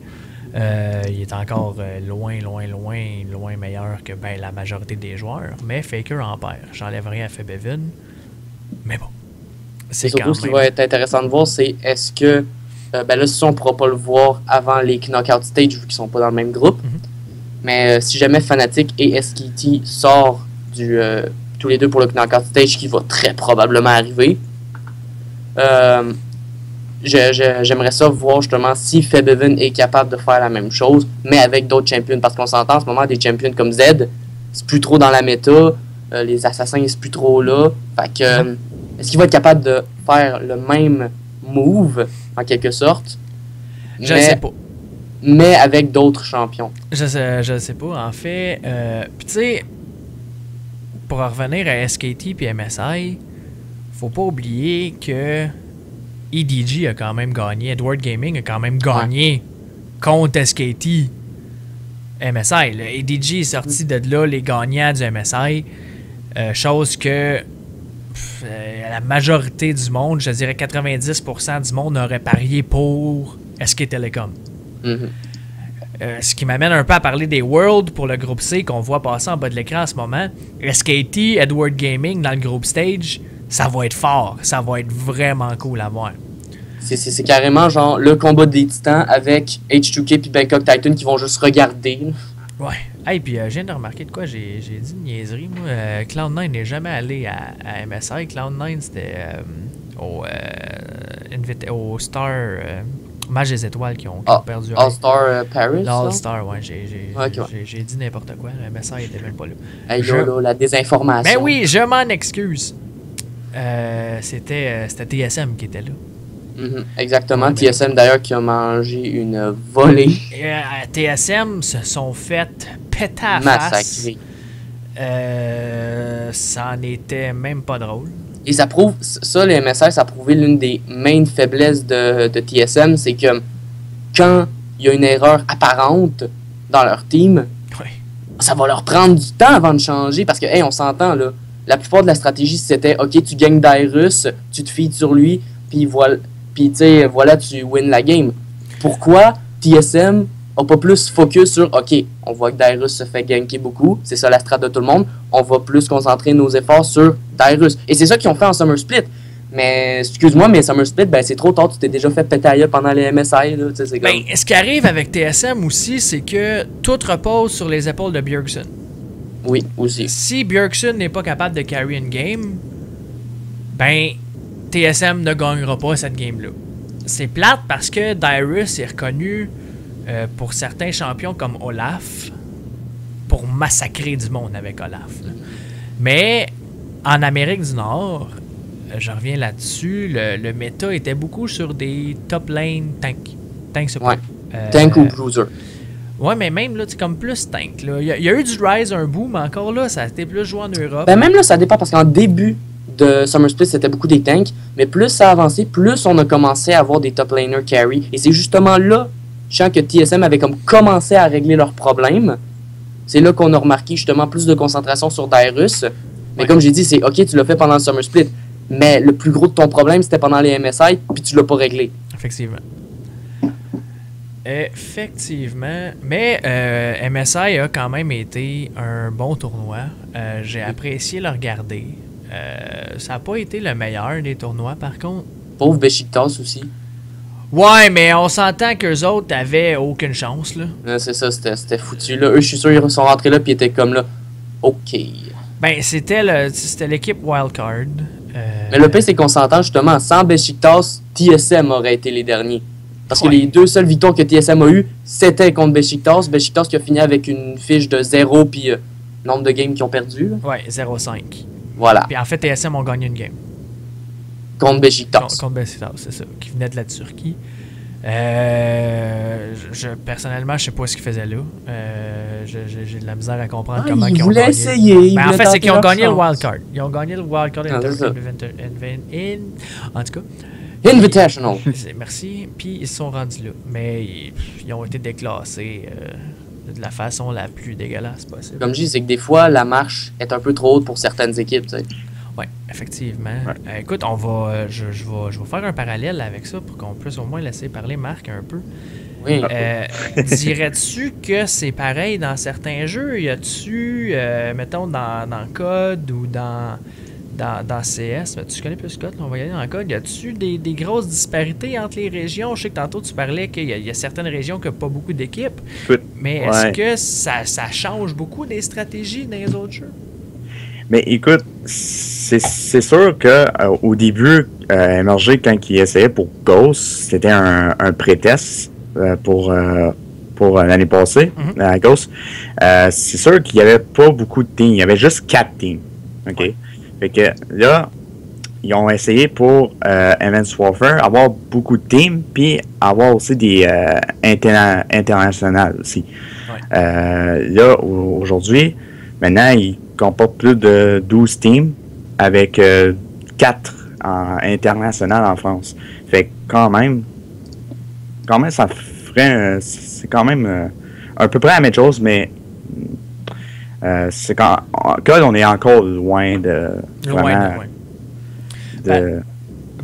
Speaker 1: Il est encore loin meilleur que la majorité des joueurs. Mais Faker en perd. J'enlève rien à Febevin. Mais bon.
Speaker 3: C'est surtout ce qui va être intéressant de voir, c'est est-ce que... là, si on ne pourra pas le voir avant les Knockout Stage, vu qu'ils sont pas dans le même groupe. Mais si jamais Fnatic et SKT sortent tous les deux pour le Knockout Stage, qui va très probablement arriver, j'aimerais ça voir justement si Febevin est capable de faire la même chose, mais avec d'autres champions. Parce qu'on s'entend en ce moment, des champions comme Z, c'est plus trop dans la méta. Les assassins, c'est plus trop là. Fait que, est-ce qu'il va être capable de faire le même move, en quelque sorte?
Speaker 1: Je ne sais pas.
Speaker 3: Mais avec d'autres champions.
Speaker 1: Je sais pas. En fait, puis tu sais, pour revenir à SKT puis MSI, faut pas oublier que EDG a quand même gagné. Edward Gaming a quand même gagné contre SKT MSI. Le EDG est sorti de là, les gagnants du MSI. Chose que la majorité du monde, je dirais 90% du monde aurait parié pour SK Telecom. Ce qui m'amène un peu à parler des Worlds pour le groupe C qu'on voit passer en bas de l'écran en ce moment. SKT, Edward Gaming dans le groupe Stage, ça va être fort. Ça va être vraiment cool à voir.
Speaker 3: C'est carrément genre le combat des titans avec H2K et Bangkok Titan qui vont juste regarder.
Speaker 1: Ouais. Hey, puis je viens de remarquer de quoi j'ai dit une niaiserie. Moi, Cloud9 n'est jamais allé à MSI. Cloud9, c'était au Star... Match des étoiles qui ont perdu.
Speaker 3: All-Star Paris?
Speaker 1: All-Star, ouais. J'ai dit n'importe quoi. Le message était même pas là.
Speaker 3: Hey, là, la désinformation.
Speaker 1: Ben oui, je m'en excuse. C'était TSM qui était là.
Speaker 3: Exactement. TSM d'ailleurs qui a mangé une volée.
Speaker 1: TSM se sont fait péter à la face. Ça en était même pas drôle.
Speaker 3: Et ça prouve, ça, les MSI, ça a prouvé l'une des main faiblesses de TSM, c'est que quand il y a une erreur apparente dans leur team, ça va leur prendre du temps avant de changer, parce que, hey, on s'entend, là, la plupart de la stratégie, c'était, OK, tu gagnes Dyrus, tu te fies sur lui, puis voilà, tu win la game. Pourquoi TSM n'a pas plus focus sur, OK, on voit que Dyrus se fait ganker beaucoup, c'est ça la strat de tout le monde, on va plus concentrer nos efforts sur Dyrus. Et c'est ça qu'ils ont fait en Summer Split. Mais, excuse-moi, mais Summer Split, ben, c'est trop tard, tu t'es déjà fait péter à gueule pendant les MSI. Là, c'est comme...
Speaker 1: ce qui arrive avec TSM aussi, c'est que tout repose sur les épaules de Bjergsen.
Speaker 3: Oui, aussi.
Speaker 1: Si Bjergsen n'est pas capable de carry une game, ben, TSM ne gagnera pas cette game-là. C'est plate parce que Dyrus est reconnu pour certains champions comme Olaf pour massacrer du monde avec Olaf. Là. Mais en Amérique du Nord, je reviens là-dessus, le méta était beaucoup sur des top lane tank. Tank, c'est
Speaker 3: ouais. Tank ou bruiser.
Speaker 1: Ouais, mais même là, c'est comme plus tank. Là. Il y a eu du Rise un bout, mais encore là, ça a été plus joué en Europe.
Speaker 3: Ben même là, ça dépend parce qu'en début de Summer Split, c'était beaucoup des tanks, mais plus ça a avancé, plus on a commencé à avoir des top laners carry. Et c'est justement là, je sens que TSM avait comme commencé à régler leurs problèmes. C'est là qu'on a remarqué justement plus de concentration sur Dyrus. Mais comme j'ai dit, c'est OK, tu l'as fait pendant le Summer Split. Mais le plus gros de ton problème, c'était pendant les MSI, puis tu l'as pas réglé.
Speaker 1: Effectivement. Effectivement. Mais MSI a quand même été un bon tournoi. J'ai apprécié le regarder. Ça n'a pas été le meilleur des tournois, par contre.
Speaker 3: Pauvre Besiktas aussi.
Speaker 1: Ouais, mais on s'entend qu'eux autres avaient aucune chance, là.
Speaker 3: C'est ça, c'était foutu, là. Eux, je suis sûr, ils sont rentrés là, puis ils étaient comme là. OK.
Speaker 1: Ben, c'était l'équipe Wildcard.
Speaker 3: Mais le pire, c'est qu'on s'entend justement, sans Besiktas, TSM aurait été les derniers. Parce que les deux seules victoires que TSM a eues, c'était contre Besiktas. Besiktas qui a fini avec une fiche de 0 puis nombre de games qu'ils ont perdu. Là.
Speaker 1: Ouais, 0-5.
Speaker 3: Voilà.
Speaker 1: Puis en fait, TSM ont gagné une game.
Speaker 3: Contre Besiktas.
Speaker 1: Contre Besiktas, c'est ça. Qui venait de la Turquie. Personnellement, je sais pas ce qu'ils faisaient là. J'ai de la misère à comprendre comment ils ont gagné.
Speaker 3: Essayer.
Speaker 1: Ben, en fait, c'est qu'ils ont gagné le wildcard. Ils ont gagné le wildcard en tout cas.
Speaker 3: Invitational.
Speaker 1: Merci. Puis ils se sont rendus là. Mais ils ont été déclassés de la façon la plus dégueulasse possible.
Speaker 3: Comme je dis, c'est que des fois, la marche est un peu trop haute pour certaines équipes. Tu sais.
Speaker 1: Oui, effectivement.
Speaker 2: Ouais.
Speaker 1: Écoute, je vais faire un parallèle avec ça pour qu'on puisse au moins laisser parler Marc un peu.
Speaker 3: Oui.
Speaker 1: Dirais-tu que c'est pareil dans certains jeux? Y a-tu, mettons, dans COD ou dans CS, tu connais plus COD, on va y aller dans COD, y a-tu des grosses disparités entre les régions? Je sais que tantôt tu parlais qu'il y a certaines régions qui n'ont pas beaucoup d'équipes, mais est-ce que ça change beaucoup des stratégies dans les autres jeux?
Speaker 2: Mais écoute, c'est sûr que au début, MRG, quand il essayait pour Ghost, c'était un pré-test pour l'année passée, à Ghost. C'est sûr qu'il n'y avait pas beaucoup de teams. Il y avait juste 4 teams. OK? Ouais. Fait que là, ils ont essayé pour Advanced Warfare avoir beaucoup de teams, puis avoir aussi des internationales aussi. Ouais. Là, aujourd'hui, maintenant, ils comporte plus de 12 teams avec 4 internationales en France. Fait que quand même ça ferait c'est quand même à peu près la même chose, mais c'est quand on est encore loin de vraiment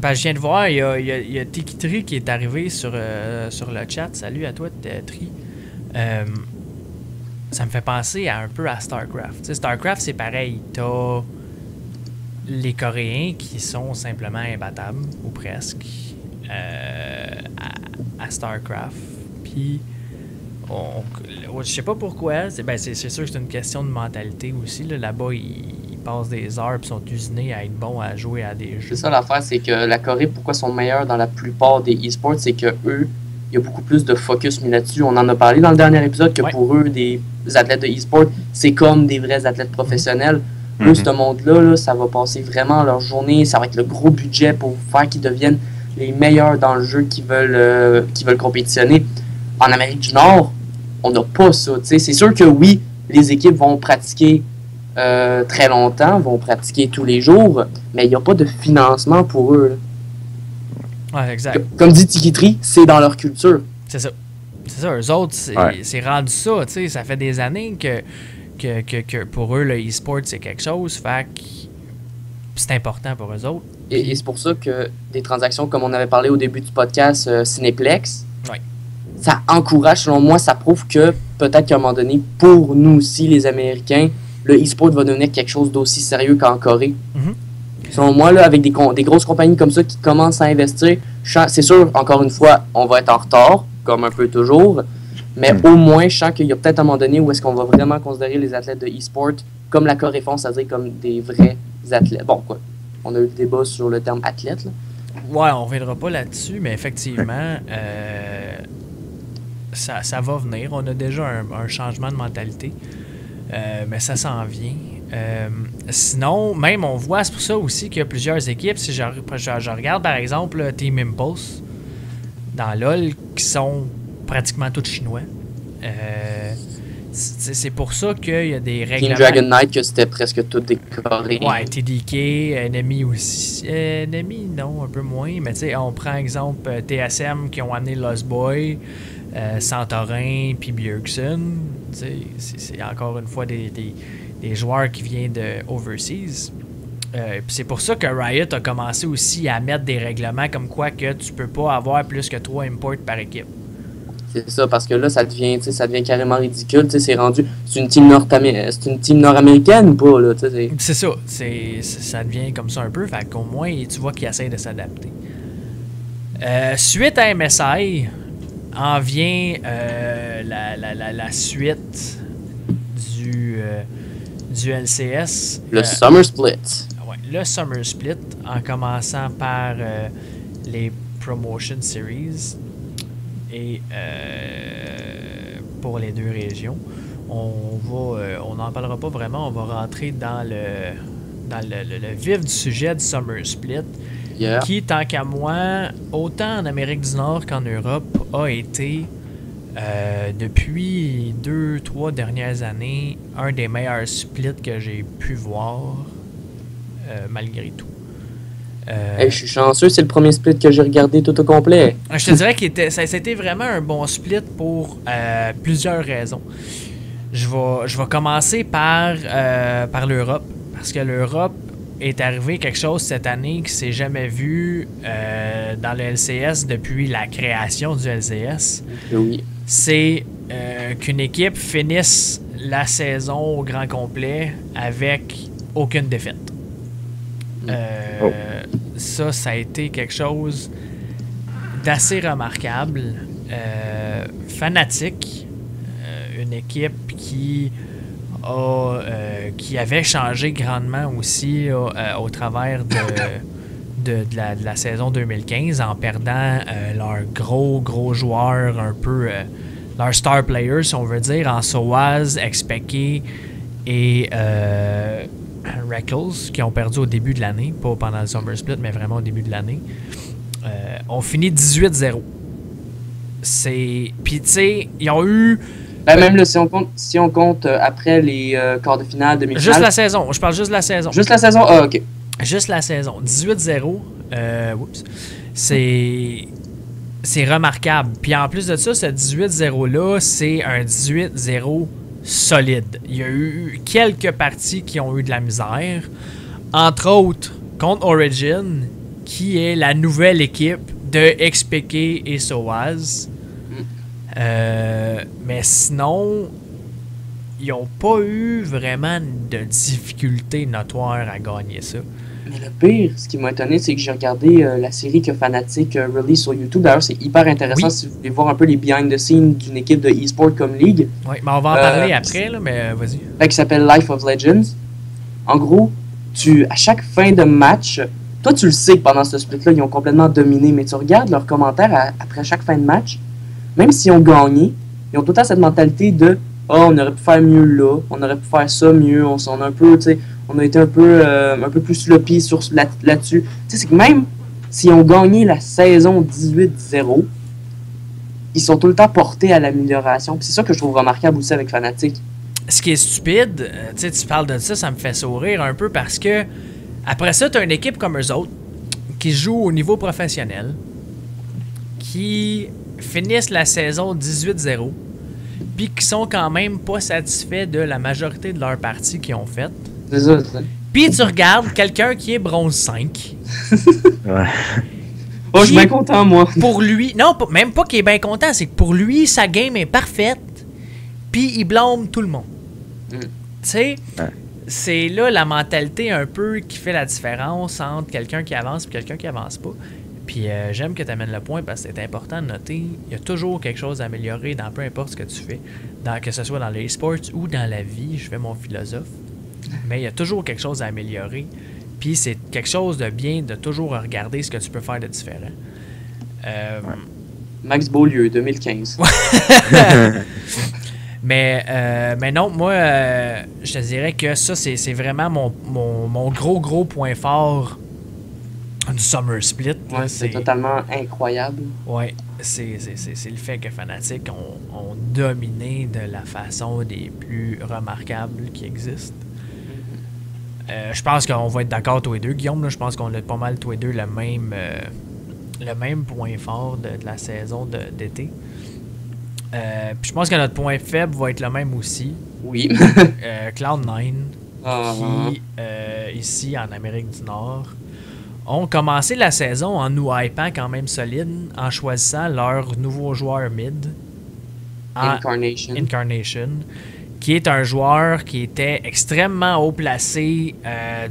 Speaker 1: Ben, je viens de voir, il y a Tiki qui est arrivé sur le chat. Salut à toi, Tri. Ça me fait penser un peu à StarCraft. Tu sais, StarCraft, c'est pareil. T'as les Coréens qui sont simplement imbattables, ou presque, à StarCraft. Puis, je sais pas pourquoi. C'est sûr que c'est une question de mentalité aussi. Là-bas, ils passent des heures et sont usinés à être bons à jouer à des jeux.
Speaker 3: C'est ça l'affaire, c'est que la Corée, pourquoi ils sont meilleurs dans la plupart des e-sports, c'est que eux, il y a beaucoup plus de focus mis là-dessus. On en a parlé dans le dernier épisode que pour eux, des athlètes de e-sport, c'est comme des vrais athlètes professionnels. Eux, ce monde-là, là, ça va passer vraiment leur journée. Ça va être le gros budget pour faire qu'ils deviennent les meilleurs dans le jeu qui veulent compétitionner. En Amérique du Nord, on n'a pas ça. T'sais. C'est sûr que oui, les équipes vont pratiquer très longtemps, vont pratiquer tous les jours, mais il n'y a pas de financement pour eux. Là.
Speaker 1: Ouais, exact.
Speaker 3: Comme dit Tikitri, c'est dans leur culture.
Speaker 1: C'est ça. C'est ça. Eux autres, c'est rendu ça. Tu sais, ça fait des années que pour eux, le e-sport, c'est quelque chose. Fait que c'est important pour eux autres.
Speaker 3: Et c'est pour ça que des transactions, comme on avait parlé au début du podcast, Cinéplex, ça encourage, selon moi, ça prouve que peut-être qu'à un moment donné, pour nous aussi, les Américains, le e-sport va devenir quelque chose d'aussi sérieux qu'en Corée. Mm-hmm. Selon moi, là, avec des grosses compagnies comme ça qui commencent à investir, c'est sûr, encore une fois, on va être en retard, comme un peu toujours, mais au moins, je sens qu'il y a peut-être un moment donné où est-ce qu'on va vraiment considérer les athlètes de e-sport comme la Corée font, c'est-à-dire comme des vrais athlètes. Bon, quoi, on a eu le débat sur le terme athlète, là.
Speaker 1: Ouais, on ne reviendra pas là-dessus, mais effectivement, ça va venir. On a déjà un changement de mentalité, mais ça s'en vient. Sinon, même on voit, c'est pour ça aussi qu'il y a plusieurs équipes. Si je regarde par exemple Team Impulse dans LoL, qui sont pratiquement tous chinois. C'est pour ça qu'il y a des règlements.
Speaker 3: Team Dragon Knight, que c'était presque tout décoré.
Speaker 1: Ouais, TDK, Enemy aussi. Enemy, non, un peu moins. Mais tu sais, on prend exemple TSM qui ont amené Lost Boy, Santorin, puis Bjergsen. C'est encore une fois des joueurs qui viennent de overseas. Puis c'est pour ça que Riot a commencé aussi à mettre des règlements comme quoi que tu peux pas avoir plus que 3 imports par équipe.
Speaker 3: C'est ça, parce que là, ça devient carrément ridicule. C'est rendu. C'est une team nord-américaine ou pas, là?
Speaker 1: C'est ça. Ça devient comme ça un peu. Fait qu'au moins, tu vois qu'ils essayent de s'adapter. Suite à MSI, en vient la suite du LCS.
Speaker 3: Le Summer Split.
Speaker 1: Ouais, le Summer Split, en commençant par les Promotion Series. Et pour les deux régions, on n'en parlera pas vraiment, on va rentrer dans le vif du sujet du Summer Split, qui, tant qu'à moi, autant en Amérique du Nord qu'en Europe, a été, depuis 2-3 dernières années, un des meilleurs splits que j'ai pu voir, malgré tout.
Speaker 3: Je suis chanceux, c'est le premier split que j'ai regardé tout au complet.
Speaker 1: Je te dirais que ça a été vraiment un bon split pour plusieurs raisons. Je vais commencer par l'Europe, parce que l'Europe est arrivé quelque chose cette année qui s'est jamais vu dans le LCS depuis la création du LCS.
Speaker 3: Oui. C'est
Speaker 1: qu'une équipe finisse la saison au grand complet avec aucune défaite. Ça a été quelque chose d'assez remarquable. Fnatic, une équipe qui avait changé grandement aussi au travers de la saison 2015 en perdant leurs gros joueurs, un peu leurs star players, si on veut dire, en Soaz, Xpeke et Reckles, qui ont perdu au début de l'année, pas pendant le Summer Split, mais vraiment au début de l'année. On finit 18-0. Puis, tu sais, ils ont eu...
Speaker 3: même là, si on compte après les quarts de finale, demi-finale...
Speaker 1: Juste la saison. Je parle juste de la saison.
Speaker 3: Juste la saison? Ah, OK.
Speaker 1: Juste la saison. 18-0. C'est remarquable. Puis en plus de ça, ce 18-0-là, c'est un 18-0 solide. Il y a eu quelques parties qui ont eu de la misère. Entre autres, contre Origin, qui est la nouvelle équipe de Xpeke et Soaz. Mais sinon, ils n'ont pas eu vraiment de difficultés notoires à gagner ça.
Speaker 3: Mais le pire, ce qui m'a étonné, c'est que j'ai regardé la série que Fnatic release sur YouTube. D'ailleurs, c'est hyper intéressant si vous voulez voir un peu les behind the scenes d'une équipe de e-sport comme League.
Speaker 1: Oui, mais on va en parler après, là, mais vas-y.
Speaker 3: Qui s'appelle Life of Legends. En gros, à chaque fin de match, toi tu le sais que pendant ce split-là, ils ont complètement dominé, mais tu regardes leurs commentaires après chaque fin de match, même s'ils ont gagné, ils ont tout le temps cette mentalité de « Ah, on aurait pu faire mieux là, on aurait pu faire ça mieux, on a un peu, tu sais, on a été un peu plus sloppy là-dessus. » Tu sais, c'est que même s'ils ont gagné la saison 18-0, ils sont tout le temps portés à l'amélioration. Puis c'est ça que je trouve remarquable aussi avec Fnatic.
Speaker 1: Ce qui est stupide, tu sais, tu parles de ça me fait sourire un peu parce que après ça, tu as une équipe comme eux autres qui joue au niveau professionnel, qui finissent la saison 18-0, puis qui sont quand même pas satisfaits de la majorité de leurs parties qu'ils ont faites.
Speaker 3: C'est ça.
Speaker 1: Puis tu regardes quelqu'un qui est bronze 5.
Speaker 2: Ouais.
Speaker 3: Oh, je suis bien content, moi.
Speaker 1: Pour lui, non, même pas qu'il est bien content, c'est que pour lui, sa game est parfaite, puis il blâme tout le monde. Tu sais, c'est là la mentalité un peu qui fait la différence entre quelqu'un qui avance et quelqu'un qui avance pas. Puis j'aime que tu amènes le point parce que c'est important de noter, il y a toujours quelque chose à améliorer dans peu importe ce que tu fais, que ce soit dans les sports ou dans la vie, je fais mon philosophe, mais il y a toujours quelque chose à améliorer. Puis c'est quelque chose de bien de toujours regarder ce que tu peux faire de différent.
Speaker 3: Max Beaulieu, 2015.
Speaker 1: Mais non, moi, je te dirais que ça, c'est vraiment mon gros point fort du Summer Split.
Speaker 3: Ouais, c'est totalement incroyable.
Speaker 1: Ouais, c'est le fait que Fnatic ont dominé de la façon des plus remarquables qui existent. Je pense qu'on va être d'accord tous les deux, Guillaume. Là, je pense qu'on a pas mal tous les deux le même point fort de la saison d'été. Puis je pense que notre point faible va être le même aussi.
Speaker 3: Oui.
Speaker 1: Cloud9, qui, ici en Amérique du Nord, ont commencé la saison en nous hypant quand même solide, en choisissant leur nouveau joueur mid, Incarnation, qui est un joueur qui était extrêmement haut placé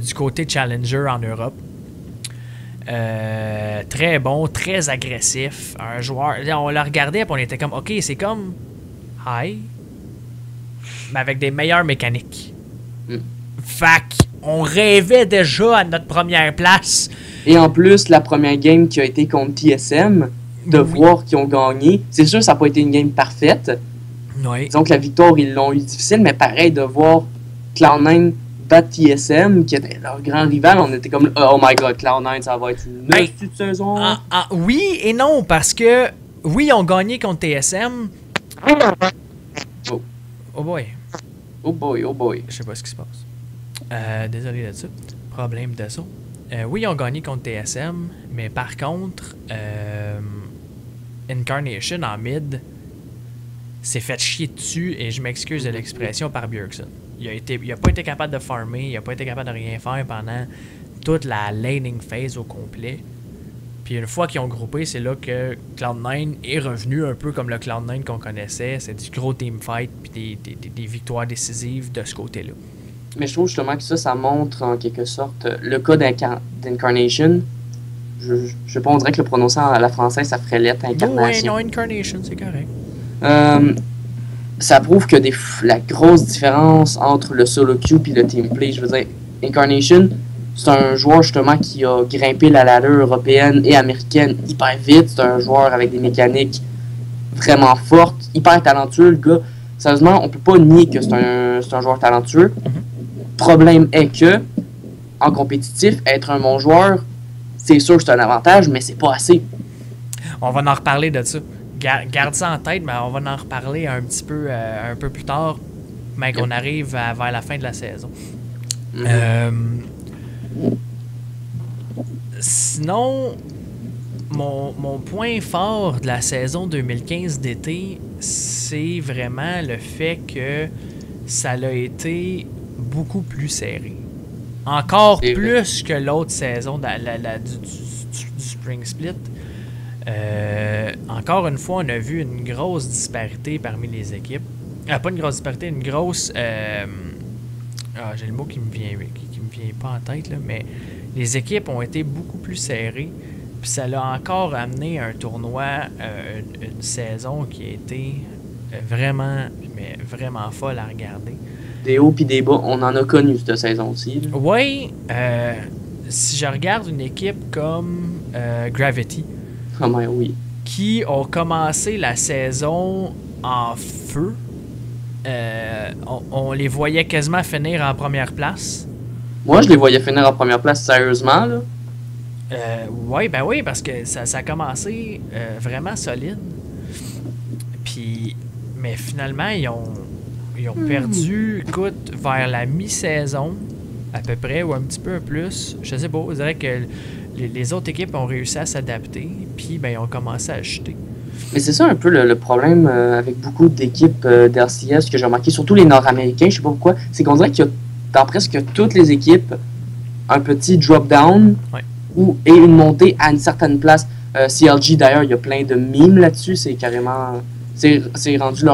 Speaker 1: du côté Challenger en Europe. Très bon, très agressif. Un joueur. On l'a regardé et on était comme, ok, c'est comme High, mais avec des meilleures mécaniques. Fac, on rêvait déjà à notre première place.
Speaker 3: Et en plus, la première game qui a été contre TSM, de voir qu'ils ont gagné, c'est sûr que ça n'a pas été une game parfaite.
Speaker 1: Oui.
Speaker 3: Disons que la victoire, ils l'ont eu difficile, mais pareil, de voir Cloud9 battre TSM, qui était leur grand rival, on était comme, oh my god, Cloud9, ça va être une petite saison.
Speaker 1: Oui et non, parce que, oui, ils ont gagné contre TSM. Oh boy.
Speaker 3: Oh boy.
Speaker 1: Je sais pas ce qui se passe. Désolé là-dessus. Problème de son. Oui, ils ont gagné contre TSM, mais par contre, Incarnation en mid s'est fait chier dessus, et je m'excuse de l'expression, par Bjergsen. Il a pas été capable de farmer, il a pas été capable de rien faire pendant toute la laning phase au complet. Puis une fois qu'ils ont groupé, c'est là que Cloud9 est revenu un peu comme le Cloud9 qu'on connaissait. C'est du gros teamfight puis des victoires décisives de ce côté-là.
Speaker 3: Mais je trouve justement que ça montre en quelque sorte le cas d'Incarnation. Je sais pas, on dirait que le prononcer à la française, ça ferait lettre Incarnation.
Speaker 1: Oui, non, Incarnation, c'est correct.
Speaker 3: Ça prouve que la grosse différence entre le solo queue et le team play, je veux dire, Incarnation, c'est un joueur justement qui a grimpé la ladder européenne et américaine hyper vite. C'est un joueur avec des mécaniques vraiment fortes, hyper talentueux, le gars. Sérieusement, on peut pas nier que c'est un joueur talentueux. Problème est que, en compétitif, être un bon joueur, c'est sûr que c'est un avantage, mais c'est pas assez.
Speaker 1: On va en reparler de ça. Garde ça en tête, mais on va en reparler un peu plus tard, mais qu'on arrive vers la fin de la saison. Sinon, mon point fort de la saison 2015 d'été, c'est vraiment le fait que ça a été beaucoup plus serré. Encore plus que l'autre saison du Spring Split. Encore une fois, on a vu une grosse disparité parmi les équipes. Pas une grosse disparité, une grosse... j'ai le mot qui me vient pas en tête, là, mais les équipes ont été beaucoup plus serrées. Puis ça l'a encore amené un tournoi, une saison qui a été vraiment folle à regarder.
Speaker 3: Des hauts puis des bas, on en a connu cette saison aussi.
Speaker 1: Oui, si je regarde une équipe comme Gravity,
Speaker 3: oui,
Speaker 1: qui ont commencé la saison en feu, on les voyait quasiment finir en première place.
Speaker 3: Moi, je les voyais finir en première place, sérieusement, là.
Speaker 1: Oui, parce que ça a commencé vraiment solide. Puis, mais finalement, ils ont perdu, écoute, vers la mi-saison, à peu près, ou un petit peu plus. Je sais pas, je dirais que les autres équipes ont réussi à s'adapter, puis ben, ils ont commencé à chuter.
Speaker 3: Mais c'est ça un peu le problème avec beaucoup d'équipes d'RCS que j'ai remarqué, surtout les Nord-Américains, je sais pas pourquoi, c'est qu'on dirait qu'il y a dans presque toutes les équipes un petit drop-down et une montée à une certaine place. CLG, d'ailleurs, il y a plein de mimes là-dessus, c'est carrément... C'est rendu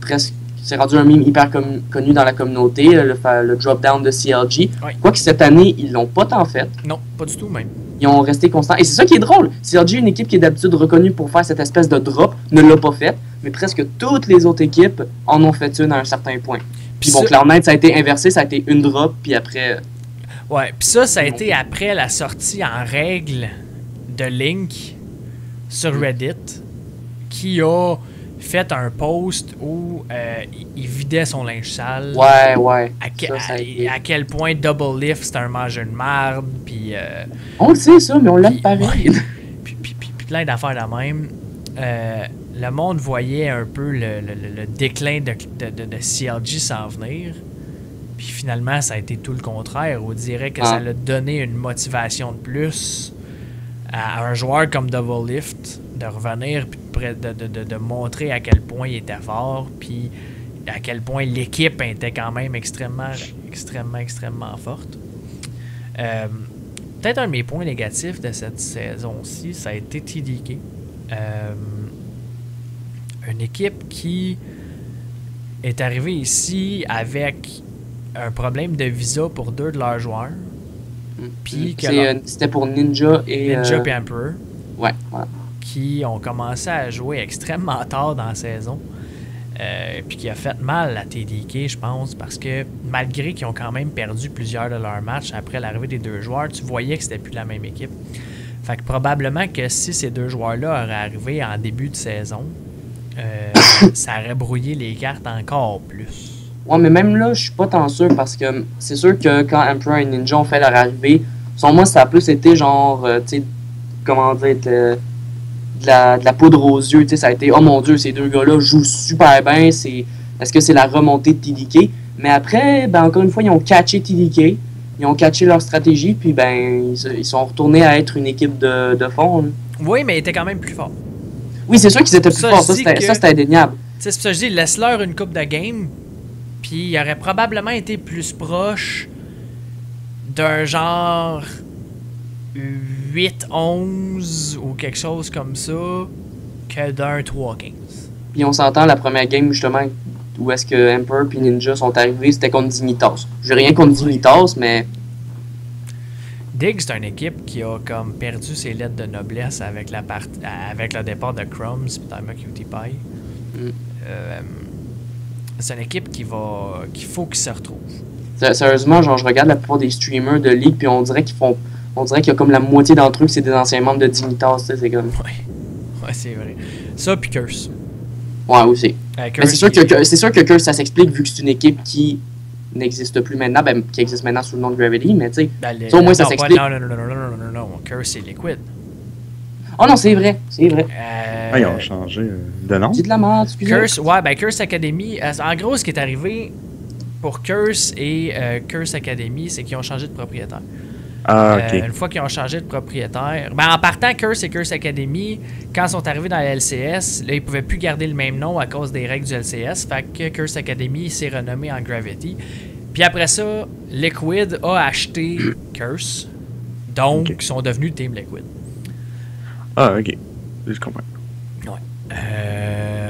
Speaker 3: presque... C'est rendu un meme hyper connu dans la communauté, le drop-down de CLG.
Speaker 1: Oui.
Speaker 3: Quoique cette année, ils l'ont pas tant fait.
Speaker 1: Non, pas du tout même.
Speaker 3: Ils ont resté constants. Et c'est ça qui est drôle. CLG, une équipe qui est d'habitude reconnue pour faire cette espèce de drop, ne l'a pas fait, mais presque toutes les autres équipes en ont fait une à un certain point. Puis bon, Cloud9, ça a été inversé, ça a été une drop, puis après...
Speaker 1: Ouais, puis ça a été après la sortie en règle de Link sur Reddit, qui a fait un post où il vidait son linge sale.
Speaker 3: Ouais.
Speaker 1: À quel point Double Lift, c'est un mangeur de marde, puis...
Speaker 3: on le sait, ça, mais on l'aime pareil.
Speaker 1: Ouais, puis plein d'affaires de même. Le monde voyait un peu le déclin de CLG s'en venir. Puis finalement, ça a été tout le contraire. On dirait que ça a donné une motivation de plus à un joueur comme Double Lift de revenir puis de montrer à quel point il était fort, puis à quel point l'équipe était quand même extrêmement forte. Peut-être un de mes points négatifs de cette saison-ci, ça a été TDK. Une équipe qui est arrivée ici avec un problème de visa pour 2 de leurs joueurs. Puis
Speaker 3: c'était pour Ninja et
Speaker 1: Emperor.
Speaker 3: Ouais.
Speaker 1: Qui ont commencé à jouer extrêmement tard dans la saison. Puis qui a fait mal à TDK, je pense, parce que malgré qu'ils ont quand même perdu plusieurs de leurs matchs après l'arrivée des 2 joueurs, tu voyais que c'était plus la même équipe. Fait que probablement que si ces 2 joueurs-là auraient arrivé en début de saison, ça aurait brouillé les cartes encore plus.
Speaker 3: Ouais, mais même là, je suis pas tant sûr parce que c'est sûr que quand Emperor et Ninja ont fait leur arrivée, selon moi, ça a plus été genre, tu sais, comment dire, de la poudre aux yeux, tu sais, ça a été, oh mon Dieu, ces 2 gars-là jouent super bien, est-ce que c'est la remontée de TDK? Mais après, ben encore une fois, ils ont catché TDK, ils ont catché leur stratégie, puis ben, ils sont retournés à être une équipe de fond. Là.
Speaker 1: Oui, mais ils étaient quand même plus forts.
Speaker 3: Oui, c'est sûr qu'ils étaient plus forts, ça c'était indéniable.
Speaker 1: C'est pour ça que je dis, laisse-leur une coupe de game, puis il aurait probablement été plus proche d'un genre 8-11 ou quelque chose comme ça que d'un 3-15.
Speaker 3: Puis on s'entend, la première game justement où est-ce que Emperor et Ninja sont arrivés, c'était contre Dignitas. J'ai rien contre Dignitas, mais...
Speaker 1: Dig, c'est une équipe qui a comme perdu ses lettres de noblesse avec le départ de Crumbs et Timer Cutie Pie. C'est une équipe qu'il faut qu'ils se retrouvent.
Speaker 3: Sérieusement, genre, je regarde la plupart des streamers de League, puis on dirait qu'il y a comme la moitié d'entre eux que c'est des anciens membres de Dignitas, c'est comme...
Speaker 1: Ouais, c'est vrai. Ça, puis Curse.
Speaker 3: Ouais, aussi. Mais c'est sûr que Curse, ça s'explique vu que c'est une équipe qui n'existe plus maintenant, ben, qui existe maintenant sous le nom de Gravity, mais tu sais, au moins ça s'explique.
Speaker 1: Non, Curse, c'est Liquid.
Speaker 3: Oh non, c'est vrai.
Speaker 2: Ils ont changé de nom.
Speaker 3: C'est de la merde, excusez.
Speaker 1: Curse Academy, en gros, ce qui est arrivé pour Curse et Curse Academy, c'est qu'ils ont changé de propriétaire. Une fois qu'ils ont changé de propriétaire, en partant Curse et Curse Academy, quand ils sont arrivés dans la LCS, là, ils pouvaient plus garder le même nom à cause des règles du LCS. Fait que Curse Academy s'est renommé en Gravity. Puis après ça, Liquid a acheté Curse. Donc, ils sont devenus Team Liquid.
Speaker 2: Ah, ok. Je comprends.
Speaker 1: Ouais.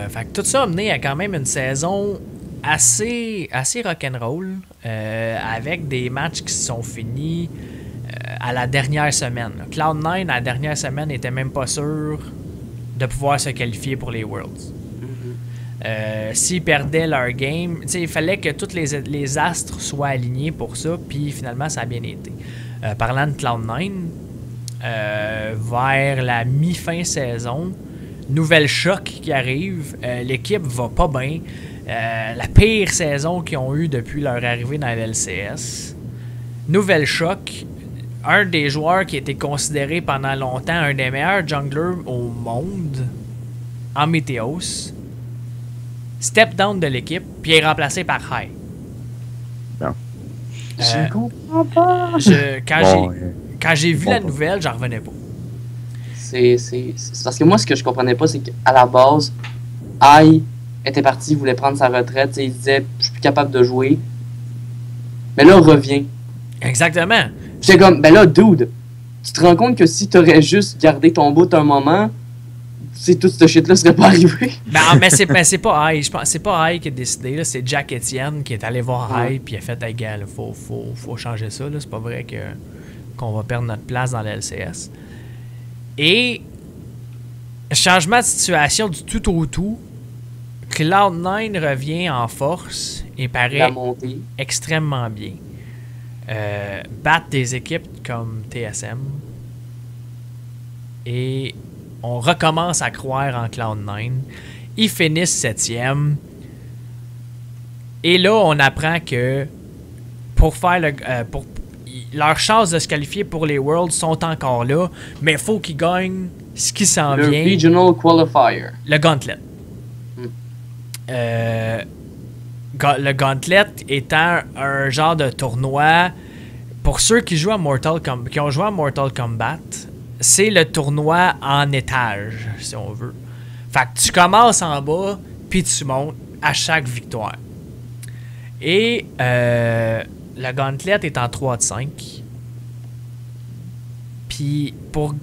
Speaker 1: Fait que tout ça a mené à quand même une saison assez rock'n'roll, avec des matchs qui se sont finis à la dernière semaine. Cloud9, à la dernière semaine, n'était même pas sûr de pouvoir se qualifier pour les Worlds. S'ils perdaient leur game, il fallait que tous les astres soient alignés pour ça, puis finalement, ça a bien été. Parlant de Cloud9, vers la mi-fin saison, nouvelle choc qui arrive, l'équipe va pas bien. La pire saison qu'ils ont eue depuis leur arrivée dans la LCS. Nouvelle choc, un des joueurs qui a été considéré pendant longtemps un des meilleurs junglers au monde, en Météos, step down de l'équipe, puis est remplacé par High.
Speaker 2: Non.
Speaker 3: Je comprends pas.
Speaker 1: Quand j'ai vu la nouvelle, j'en revenais pas.
Speaker 3: C'est parce que moi, ce que je comprenais pas, c'est qu'à la base, Ai était parti, il voulait prendre sa retraite, il disait je suis plus capable de jouer. Mais là, on revient.
Speaker 1: Exactement.
Speaker 3: J'étais comme, ben là, dude, tu te rends compte que si t'aurais juste gardé ton bout un moment, tout ce shit-là serait pas arrivé.
Speaker 1: Mais c'est pas Ai, je pense, c'est pas Ai qui a décidé, là, c'est Jack Etienne qui est allé voir Ai puis il a fait hey, gars, faut changer ça, là, c'est pas vrai qu'on va perdre notre place dans la LCS. Et changement de situation du tout au tout, Cloud9 revient en force et paraît extrêmement bien. Battre des équipes comme TSM et on recommence à croire en Cloud9. Ils finissent 7e et là on apprend que pour faire leurs chances de se qualifier pour les Worlds sont encore là, mais il faut qu'ils gagnent ce qui s'en vient.
Speaker 3: Le Regional Qualifier.
Speaker 1: Le Gauntlet. Le Gauntlet étant un genre de tournoi pour ceux qui jouent à qui ont joué à Mortal Kombat, c'est le tournoi en étage, si on veut. Fait que tu commences en bas, puis tu montes à chaque victoire. Et le Gauntlet est en 3 de 5. Puis pour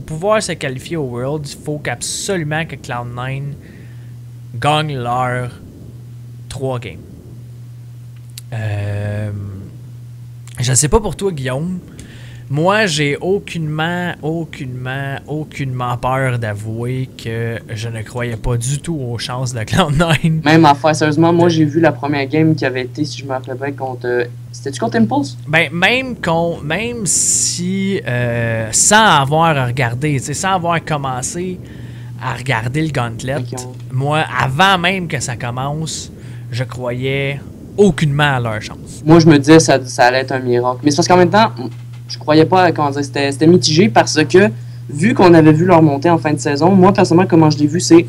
Speaker 1: pouvoir se qualifier au World, il faut qu'absolument que Cloud9 gagne leurs 3 games. Je ne sais pas pour toi, Guillaume. Moi, j'ai aucunement peur d'avouer que je ne croyais pas du tout aux chances de Cloud9.
Speaker 3: Même affaire, sérieusement, moi j'ai vu la première game qui avait été, si je me rappelle bien, contre... C'était-tu contre Impulse?
Speaker 1: Ben, même si, sans avoir regardé, sans avoir commencé à regarder le Gauntlet, moi, avant même que ça commence, je croyais aucunement à leur chance.
Speaker 3: Moi, je me disais ça allait être un miracle. Mais c'est parce qu'en même temps, je croyais pas, comment dire, c'était mitigé parce que, vu qu'on avait vu leur montée en fin de saison, moi, personnellement, comment je l'ai vu, c'est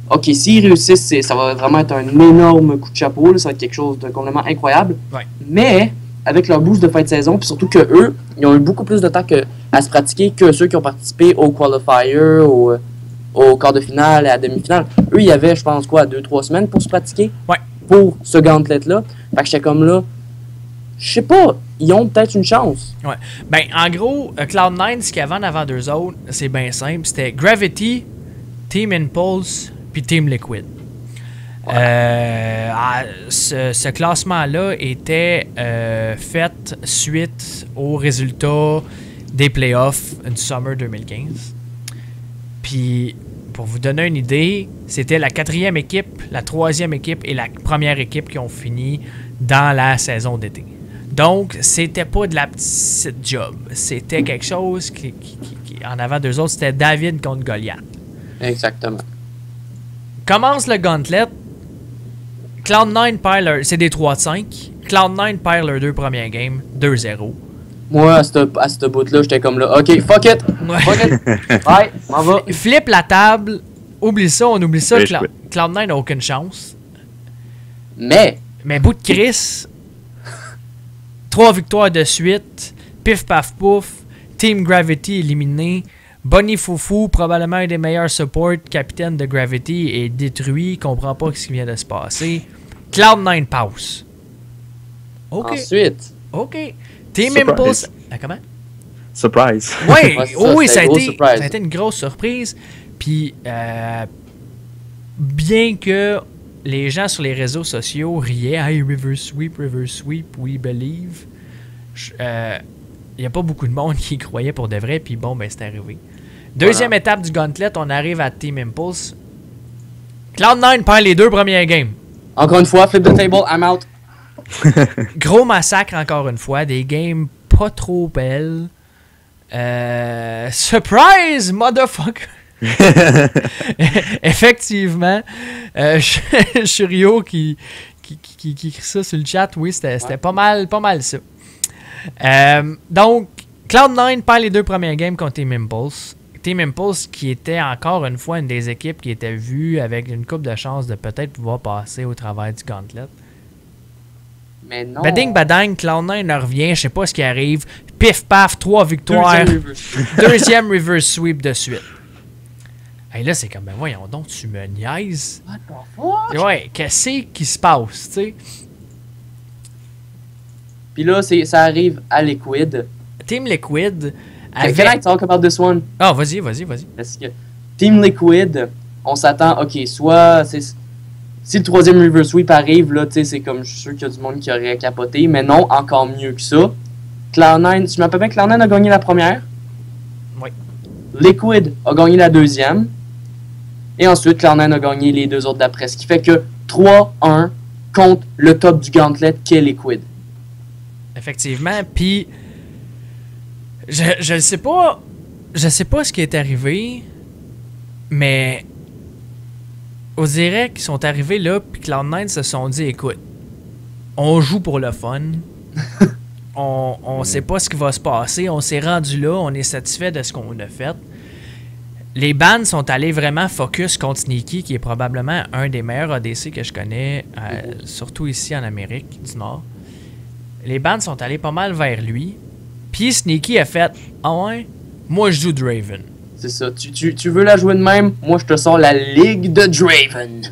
Speaker 3: OK, s'ils réussissent, ça va vraiment être un énorme coup de chapeau, là, ça va être quelque chose de complètement incroyable.
Speaker 1: Ouais.
Speaker 3: Mais, avec leur boost de fin de saison, puis surtout que eux, ils ont eu beaucoup plus de temps à se pratiquer que ceux qui ont participé au qualifier, au quart de finale et à la demi-finale. Eux, il y avait, je pense, 2-3 semaines pour se pratiquer.
Speaker 1: Ouais.
Speaker 3: Pour ce gauntlet-là. Fait que j'étais comme là, je sais pas, ils ont peut-être une chance.
Speaker 1: Ouais. Ben, en gros, Cloud9, ce qu'il y avait en avant d'eux autres, c'est bien simple. C'était Gravity, Team Impulse, puis Team Liquid. Ouais. Ce classement-là était fait suite aux résultats des playoffs du Summer 2015. Puis, pour vous donner une idée, c'était la 4e équipe, la 3e équipe et la première équipe qui ont fini dans la saison d'été. Donc, c'était pas de la petite job. C'était quelque chose qui en avant d'eux autres, c'était David contre Goliath.
Speaker 3: Exactement.
Speaker 1: Commence le Gauntlet. Cloud9 perd c'est des 3 de 5. Cloud9 perd leurs 2 premiers games, 2-0.
Speaker 3: Moi, à ce bout-là, j'étais comme là, OK, fuck it!
Speaker 1: Ouais.
Speaker 3: Fuck it! Ouais, m'en va.
Speaker 1: Flip la table. Oublie ça, on oublie ça. Cloud9 n'a aucune chance. Mais bout de Chris, 3 victoires de suite. Pif paf pouf. Team Gravity éliminé. Bonnie Foufou, probablement un des meilleurs supports, capitaine de Gravity, est détruit. Comprend pas ce qui vient de se passer. Cloud9 passe. OK.
Speaker 3: Ensuite.
Speaker 1: OK. Team Impulse. Comment?
Speaker 2: Surprise.
Speaker 1: Oui, ça a été une grosse surprise. Puis, bien que les gens sur les réseaux sociaux riaient, hey, River Sweep, we believe. Il n'y a pas beaucoup de monde qui y croyait pour de vrai, puis bon, ben c'est arrivé. Deuxième étape du Gauntlet, on arrive à Team Impulse. Cloud9 perd les 2 premiers games.
Speaker 3: Encore une fois, flip the table, I'm out.
Speaker 1: Gros massacre encore une fois, des games pas trop belles. Surprise, motherfucker! Effectivement, Churio qui écrit ça sur le chat, oui, c'était pas mal ça. Donc, Cloud9 perd les 2 premiers games contre Team Impulse. Team Impulse qui était encore une fois une des équipes qui était vue avec une coupe de chance de peut-être pouvoir passer au travers du gauntlet.
Speaker 3: Mais non.
Speaker 1: Bading badang, Cloud9 revient, je sais pas ce qui arrive. Pif paf, 3 victoires. Deuxième reverse sweep de suite. Et là, c'est comme, ben voyons donc, tu me niaises.
Speaker 3: What the fuck?
Speaker 1: Ouais, qu'est-ce qui se passe, tu sais?
Speaker 3: Puis là, ça arrive à Liquid.
Speaker 1: Team Liquid
Speaker 3: Can I talk about this one?
Speaker 1: Ah, vas-y.
Speaker 3: Parce que Team Liquid, on s'attend, ok, soit si le troisième reverse sweep arrive, là, tu sais, c'est comme, je suis sûr qu'il y a du monde qui aurait capoté, mais non, encore mieux que ça. Cloud9, si je me rappelle bien, Cloud9 a gagné la première.
Speaker 1: Oui.
Speaker 3: Liquid a gagné la deuxième. Et ensuite, Cloud9 a gagné les 2 autres d'après. Ce qui fait que 3-1 contre le top du gauntlet qu'est Liquid.
Speaker 1: Effectivement, puis je sais pas ce qui est arrivé, mais on dirait qu'ils sont arrivés là, puis Cloud9 se sont dit, écoute, on joue pour le fun, on sait pas ce qui va se passer, on s'est rendu là, on est satisfait de ce qu'on a fait. Les bans sont allés vraiment focus contre Sneaky, qui est probablement un des meilleurs ADC que je connais, surtout ici en Amérique du Nord. Les bans sont allés pas mal vers lui. Puis Sneaky a fait « Ah ouais? Moi je joue Draven. »
Speaker 3: C'est ça. Tu veux la jouer de même? Moi je te sors la ligue de Draven.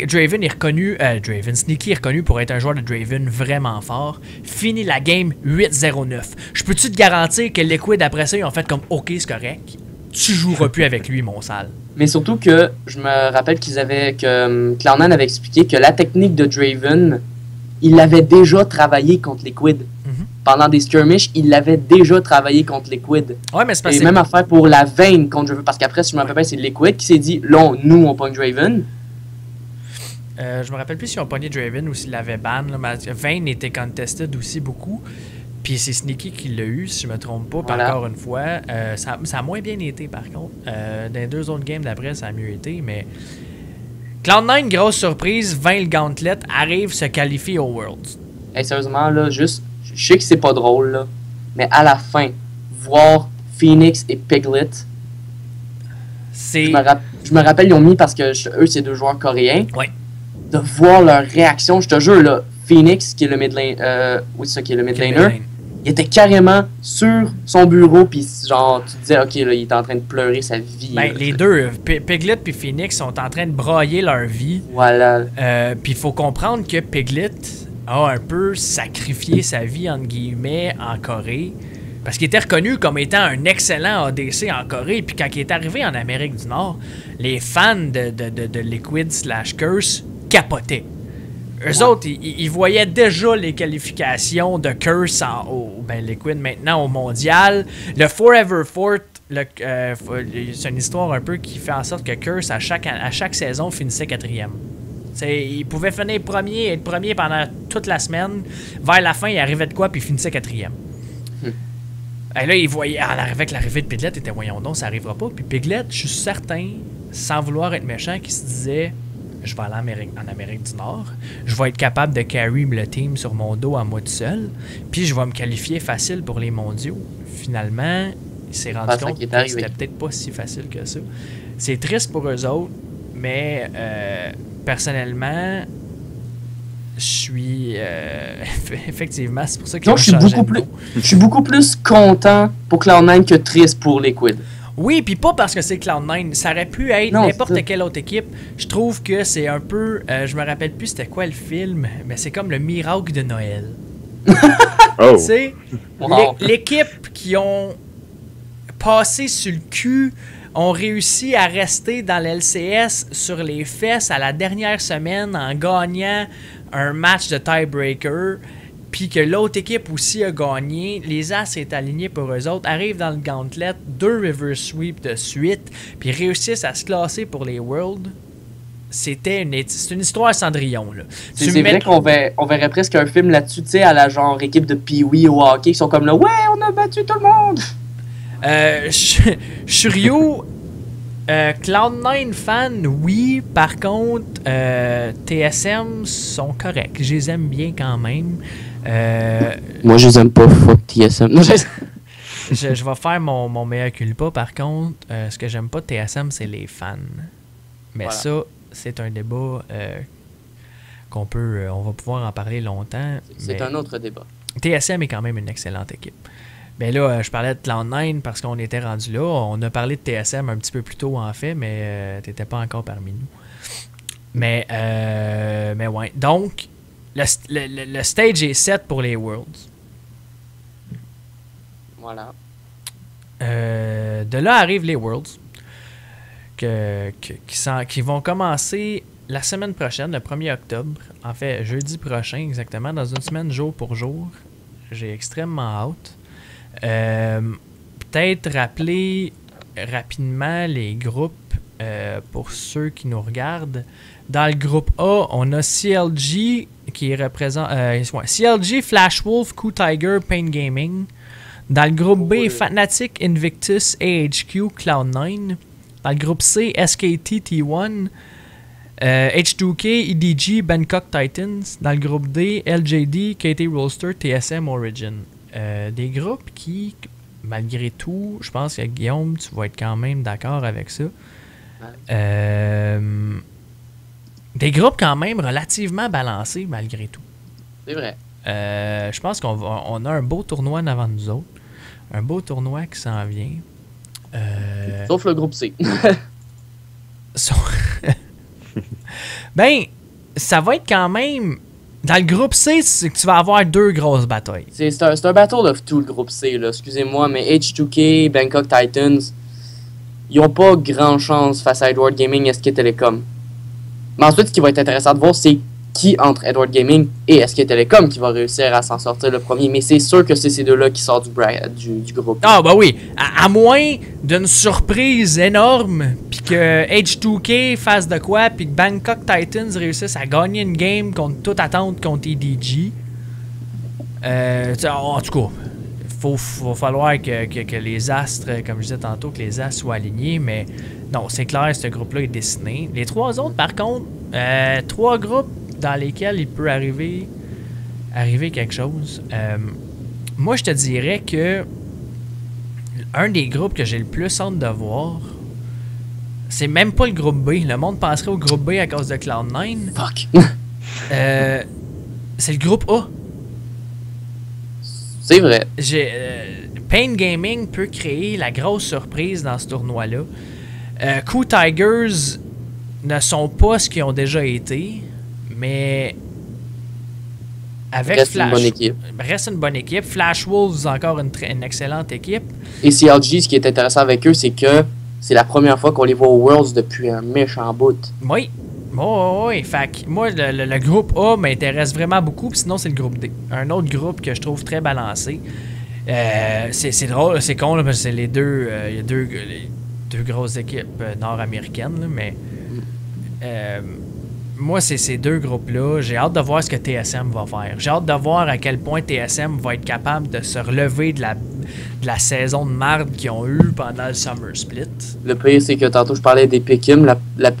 Speaker 1: Draven est reconnu... Sneaky est reconnu pour être un joueur de Draven vraiment fort. Finit la game 8-0-9. Je peux-tu te garantir que Liquid après ça, ils ont fait comme « Ok, c'est correct. Tu joueras plus avec lui, mon sale. »
Speaker 3: Mais surtout que je me rappelle que Cloud9 avait expliqué que la technique de Draven, il l'avait déjà travaillé contre Liquid. Pendant des skirmishes, il l'avait déjà travaillé contre Liquid.
Speaker 1: Ouais, mais c'est parce
Speaker 3: que... même affaire pour la Vayne contre Draven. Parce qu'après, si je me rappelle bien, c'est Liquid qui s'est dit, là, nous, on pogne Draven.
Speaker 1: Je me rappelle plus si on pognait Draven ou s'il l'avait ban. Vayne était contested aussi beaucoup. Puis c'est Sneaky qui l'a eu, si je me trompe pas, voilà. Encore une fois. Ça a moins bien été, par contre. Dans les 2 autres games d'après, ça a mieux été, mais... Cloud9, grosse surprise, 20 le gauntlet, arrive, se qualifie au Worlds.
Speaker 3: Hey, sérieusement, là, juste... Je sais que c'est pas drôle, là, mais à la fin, voir Phoenix et Piglet... Je me rappelle, ils ont mis, parce que eux, c'est 2 joueurs coréens.
Speaker 1: Ouais.
Speaker 3: De voir leur réaction, je te jure, là, Phoenix, qui est le mid laner... oui, c'est ça, qui est le mid laner. Il était carrément sur son bureau, puis genre, tu te disais, ok, là, il est en train de pleurer sa vie.
Speaker 1: Ben,
Speaker 3: là,
Speaker 1: les deux, Piglet et Phoenix, sont en train de brailler leur vie.
Speaker 3: Voilà.
Speaker 1: Puis il faut comprendre que Piglet a un peu sacrifié sa vie, entre guillemets, en Corée. Parce qu'il était reconnu comme étant un excellent ADC en Corée. Puis quand il est arrivé en Amérique du Nord, les fans de Liquid/Curse capotaient. Eux autres, ils voyaient déjà les qualifications de Curse Liquid maintenant au mondial. Le Forever Fort, c'est une histoire un peu qui fait en sorte que Curse, à chaque saison, finissait 4e. Il pouvait finir premier, être premier pendant toute la semaine. Vers la fin, il arrivait de quoi, puis il finissait 4e. Et là, il voyait, avec l'arrivée de Piglet, il était, voyons donc, ça arrivera pas. Puis Piglet, je suis certain, sans vouloir être méchant, qui se disait... Je vais aller en Amérique du Nord. Je vais être capable de carry le team sur mon dos à moi tout seul. Puis je vais me qualifier facile pour les mondiaux. Finalement, il s'est rendu compte que c'était peut-être pas si facile que ça. C'est triste pour eux autres, mais personnellement, je suis... effectivement, c'est pour ça qu'ils ont changé de nom.
Speaker 3: Je suis beaucoup plus content pour Cloud9 que triste pour Liquid.
Speaker 1: Oui, puis pas parce que c'est Cloud9. Ça aurait pu être n'importe quelle autre équipe. Je trouve que c'est un peu... je me rappelle plus c'était quoi le film, mais c'est comme le miracle de Noël.
Speaker 2: Oh.
Speaker 1: Tu sais, l'équipe qui ont passé sur le cul ont réussi à rester dans l'LCS sur les fesses à la dernière semaine en gagnant un match de tiebreaker. Puis que l'autre équipe aussi a gagné, les As est aligné pour eux autres, arrivent dans le gauntlet, 2 reverse sweep de suite, puis réussissent à se classer pour les Worlds. C'est une histoire Cendrillon, là.
Speaker 3: C'est vrai qu'on verrait presque un film là-dessus, tu sais, à la genre équipe de Pee-Wee au hockey, qui sont comme là, ouais, on a battu tout le monde!
Speaker 1: Shuryo Cloud9 fan, oui. Par contre, TSM sont corrects. Je les aime bien quand même.
Speaker 3: Moi, je les aime pas, fuck TSM. Non,
Speaker 1: je vais faire mon meilleur culpa. Par contre, ce que j'aime pas de TSM, c'est les fans. Mais
Speaker 3: Voilà.
Speaker 1: ça, c'est un débat qu'on peut... on va pouvoir en parler longtemps.
Speaker 3: C'est
Speaker 1: mais
Speaker 3: un autre débat.
Speaker 1: TSM est quand même une excellente équipe. Mais là, je parlais de Cloud9 parce qu'on était rendu là. On a parlé de TSM un petit peu plus tôt, en fait, mais t'étais pas encore parmi nous. Mais ouais. Donc, le stage est set pour les Worlds.
Speaker 3: Voilà.
Speaker 1: De là arrivent les Worlds qui vont commencer la semaine prochaine, le 1er octobre. En fait, jeudi prochain, exactement, dans une semaine, jour pour jour. J'ai extrêmement hâte. Peut-être rappeler rapidement les groupes pour ceux qui nous regardent. Dans le groupe A, on a CLG qui représente CLG, Flash Wolf, Coup Tiger, Pain Gaming. Dans le groupe B, Fnatic, Invictus, AHQ, Cloud9. Dans le groupe C, SKT, T1, H2K, EDG, Bangkok Titans. Dans le groupe D, LJD, KT Rolster, TSM Origin. Des groupes qui, malgré tout, je pense que Guillaume, tu vas être quand même d'accord avec ça. Des groupes quand même relativement balancés, malgré tout.
Speaker 3: C'est vrai.
Speaker 1: Je pense qu'on a un beau tournoi en avant de nous autres. Un beau tournoi qui s'en vient.
Speaker 3: Sauf le groupe C.
Speaker 1: Ben, ça va être quand même... Dans le groupe C, c'est que tu vas avoir deux grosses batailles.
Speaker 3: C'est un battle of tout le groupe C, là. Excusez-moi, mais H2K, Bangkok Titans, ils ont pas grand chance face à Edward Gaming et SK Telecom. Mais ensuite, ce qui va être intéressant de voir, c'est qui entre Edward Gaming et SK Telecom qui va réussir à s'en sortir le premier. Mais c'est sûr que c'est ces deux-là qui sortent du groupe.
Speaker 1: Ah, bah oui. À moins d'une surprise énorme, puis que H2K fasse de quoi, puis que Bangkok Titans réussisse à gagner une game contre toute attente contre EDG. En tout cas, va falloir que les astres, comme je disais tantôt, que les astres soient alignés, mais non, c'est clair, ce groupe-là est dessiné. Les trois autres, par contre, trois groupes dans lesquels il peut arriver quelque chose. Moi, je te dirais que un des groupes que j'ai le plus hâte de voir, c'est même pas le groupe B. Le monde penserait au groupe B à cause de Cloud9.
Speaker 3: Fuck!
Speaker 1: C'est le groupe A.
Speaker 3: C'est vrai.
Speaker 1: Pain Gaming peut créer la grosse surprise dans ce tournoi-là. Coup Tigers ne sont pas ce qu'ils ont déjà été, mais avec
Speaker 3: Reste
Speaker 1: Flash,
Speaker 3: une bonne équipe.
Speaker 1: Reste une bonne équipe. Flash Wolves, encore une excellente équipe.
Speaker 3: Et CLG, ce qui est intéressant avec eux, c'est que c'est la première fois qu'on les voit aux Worlds depuis un méchant bout.
Speaker 1: Oui. Oui. Fait que moi, le groupe A m'intéresse vraiment beaucoup, puis sinon, c'est le groupe D. Un autre groupe que je trouve très balancé. C'est drôle, c'est con, là, parce que c'est les deux. Il y a deux grosses équipes nord-américaines, là, mais. Moi, c'est ces deux groupes-là. J'ai hâte de voir ce que TSM va faire. J'ai hâte de voir à quel point TSM va être capable de se relever de la saison de marde qu'ils ont eue pendant le Summer Split.
Speaker 3: Le pire, c'est que tantôt, je parlais des Pékim,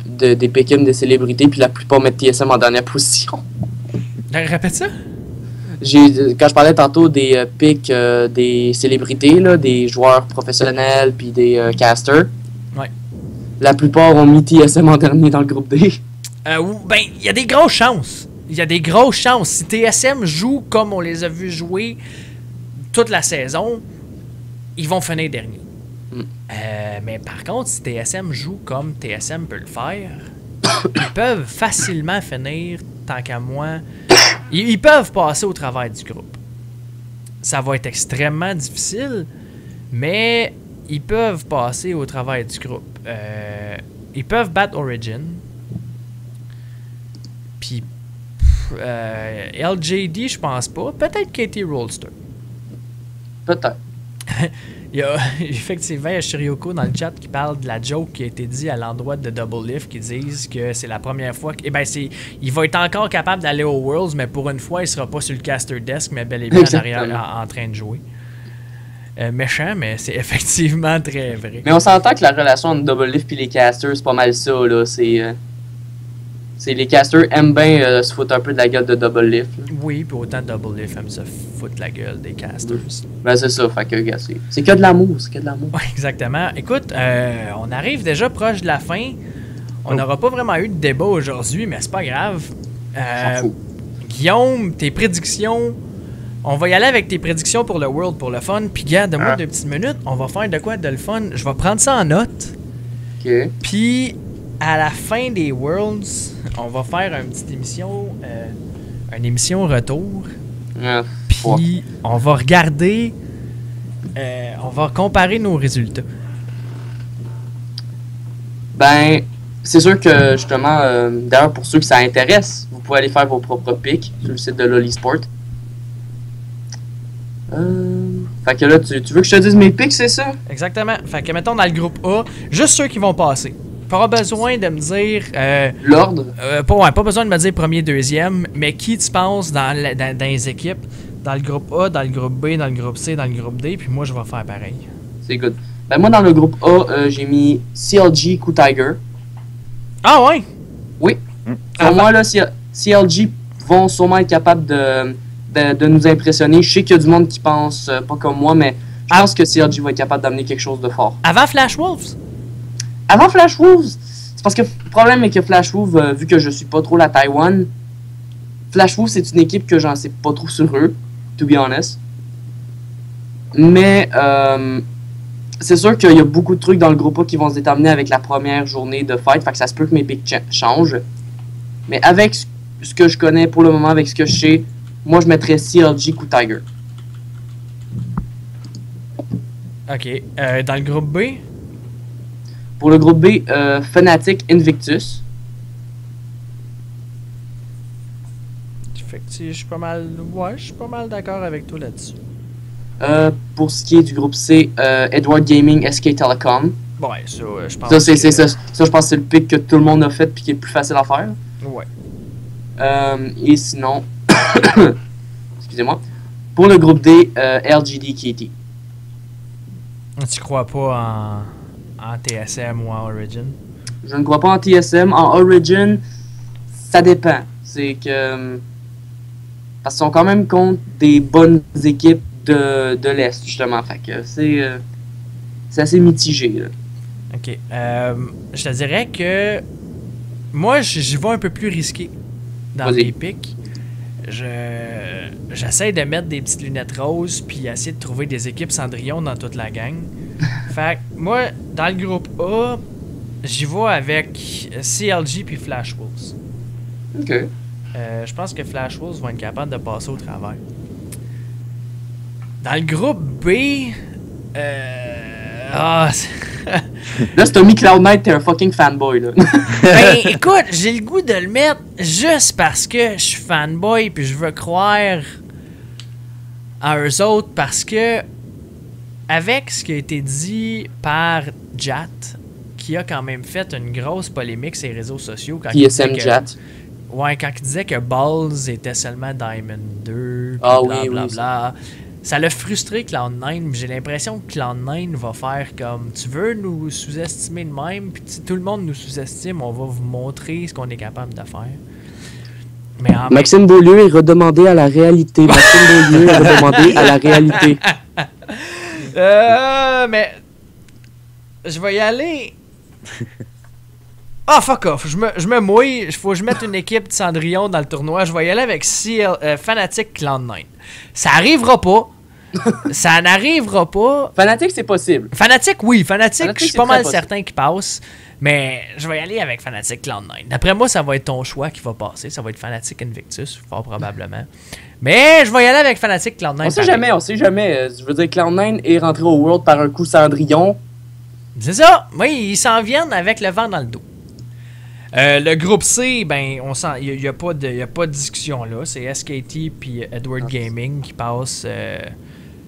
Speaker 3: des Pékim des célébrités, puis la plupart mettent TSM en dernière position.
Speaker 1: Répète ça?
Speaker 3: Quand je parlais tantôt des pics des célébrités, là, des joueurs professionnels, puis des casters,
Speaker 1: ouais.
Speaker 3: La plupart ont mis TSM en dernier dans le groupe D.
Speaker 1: Ben, il y a des grosses chances. Il y a des grosses chances. Si TSM joue comme on les a vus jouer toute la saison, ils vont finir dernier. Mais par contre, si TSM joue comme TSM peut le faire, ils peuvent facilement finir, tant qu'à moi. Ils peuvent passer au travers du groupe. Ça va être extrêmement difficile, mais ils peuvent passer au travers du groupe. Ils peuvent battre Origin. Puis LJD, je pense pas. Peut-être KT Rolster.
Speaker 3: Peut-être.
Speaker 1: Il y a effectivement Shiryoko dans le chat qui parle de la joke qui a été dit à l'endroit de Double Lift, qui disent que c'est la première fois que, il va être encore capable d'aller aux Worlds, mais pour une fois, il sera pas sur le caster desk, mais bel et bien en arrière en train de jouer. méchant, mais c'est effectivement très vrai.
Speaker 3: Mais on s'entend que la relation entre Double Lift et les casters, c'est pas mal ça, là. C'est les casters aiment bien se foutre un peu de la gueule de Double Lift. Là.
Speaker 1: Oui, puis autant Double Lift aime se foutre la gueule des casters.
Speaker 3: Ben c'est ça, fait que gars, c'est que de l'amour, c'est que de l'amour.
Speaker 1: Ouais, exactement. Écoute, on arrive déjà proche de la fin. On n'aura pas vraiment eu de débat aujourd'hui, mais c'est pas grave.
Speaker 3: S'en fout.
Speaker 1: Guillaume, tes prédictions. On va y aller avec tes prédictions pour le World, pour le fun. Puis, gars, donne-moi 2 petites minutes. On va faire de quoi de le fun. Je vais prendre ça en note.
Speaker 3: Ok.
Speaker 1: Puis, à la fin des Worlds, on va faire une petite émission. Une émission retour. Puis, on va regarder. On va comparer nos résultats.
Speaker 3: Ben, c'est sûr que, justement, d'ailleurs, pour ceux que ça intéresse, vous pouvez aller faire vos propres picks sur le site de Loli Sport. Fait que là, tu veux que je te dise mes picks, c'est ça?
Speaker 1: Exactement. Fait que, mettons, dans le groupe A, juste ceux qui vont passer. Pas besoin de me dire...
Speaker 3: L'ordre?
Speaker 1: Pas besoin de me dire premier, deuxième, mais qui tu penses dans les équipes, dans le groupe A, dans le groupe B, dans le groupe C, dans le groupe D, puis moi, je vais faire pareil.
Speaker 3: C'est good. Ben, moi, dans le groupe A, j'ai mis CLG, Coup Tiger.
Speaker 1: Ah ouais?
Speaker 3: Oui. Pour moi, là, CLG vont sûrement être capables de nous impressionner. Je sais qu'il y a du monde qui pense pas comme moi, mais je pense que CLG va être capable d'amener quelque chose de fort.
Speaker 1: Avant Flash Wolves?
Speaker 3: Avant Flash Wolves, c'est parce que le problème est que Flash Wolves, vu que je suis pas trop la Taïwan, Flash Wolves, c'est une équipe que j'en sais pas trop sur eux, to be honest. Mais c'est sûr qu'il y a beaucoup de trucs dans le groupe A qui vont se déterminer avec la première journée de fight, fait que ça se peut que mes picks changent. Mais avec ce que je connais pour le moment, avec ce que je sais, moi je mettrais CLG Coup Tiger.
Speaker 1: Ok. Dans le groupe B?
Speaker 3: Pour le groupe B, Fnatic Invictus.
Speaker 1: Je suis pas mal. Ouais, je suis pas mal d'accord avec toi là-dessus.
Speaker 3: Pour ce qui est du groupe C, Edward Gaming, SK Telecom.
Speaker 1: Ouais, ça, je pense.
Speaker 3: Ça, je pense que c'est le pick que tout le monde a fait puis qui est le plus facile à faire.
Speaker 1: Ouais.
Speaker 3: Et sinon, excusez-moi. Pour le groupe D, LGD KT.
Speaker 1: Tu crois pas en TSM ou en Origin?
Speaker 3: Je ne crois pas en TSM. En Origin, ça dépend. C'est que. Parce qu'ils sont quand même contre des bonnes équipes de l'Est, justement. Fait que c'est assez mitigé, là.
Speaker 1: Ok. Je te dirais que. Moi, j'y vais un peu plus risqué dans mes picks. J'essaie de mettre des petites lunettes roses puis essayer de trouver des équipes Cendrillon dans toute la gang. Fait que moi, dans le groupe A, j'y vais avec CLG puis Flash Wolves.
Speaker 3: Ok.
Speaker 1: Je pense que Flash Wolves vont être capables de passer au travers. Dans le groupe B,
Speaker 3: là, si t'as mis Cloud Knight, t'es un fucking fanboy, là.
Speaker 1: Ben, écoute, j'ai le goût de le mettre juste parce que je suis fanboy puis je veux croire à eux autres parce que avec ce qui a été dit par Jat, qui a quand même fait une grosse polémique sur les réseaux sociaux quand
Speaker 3: TSM Jat.
Speaker 1: Ouais, quand il disait que Balls était seulement Diamond 2,
Speaker 3: ah
Speaker 1: blablabla. Oui. Ça l'a frustré Cloud9. J'ai l'impression que Cloud9 va faire comme tu veux nous sous-estimer de même, puis si tout le monde nous sous-estime, on va vous montrer ce qu'on est capable de faire. Mais
Speaker 3: Maxime Beaulieu est redemandé à la réalité. Maxime Beaulieu est redemandé à la réalité.
Speaker 1: Mais je vais y aller. Ah, fuck off. Je me mouille. Il faut que je mette une équipe de Cendrillon dans le tournoi. Je vais y aller avec Fnatic Cloud9. Ça arrivera pas. Ça n'arrivera pas.
Speaker 3: Fnatic, c'est possible.
Speaker 1: Fnatic, oui. Fnatic, je suis pas mal certain qu'il passe. Mais je vais y aller avec Fnatic Cloud9. D'après moi, ça va être ton choix qui va passer. Ça va être Fnatic Invictus, fort probablement. Mais je vais y aller avec Fnatic Cloud9.
Speaker 3: On sait jamais. Je veux dire, Cloud9 est rentré au World par un coup Cendrillon.
Speaker 1: C'est ça. Oui, ils s'en viennent avec le vent dans le dos. Le groupe C, ben, il n'y a pas de discussion là. C'est SKT puis Edward Gaming qui passent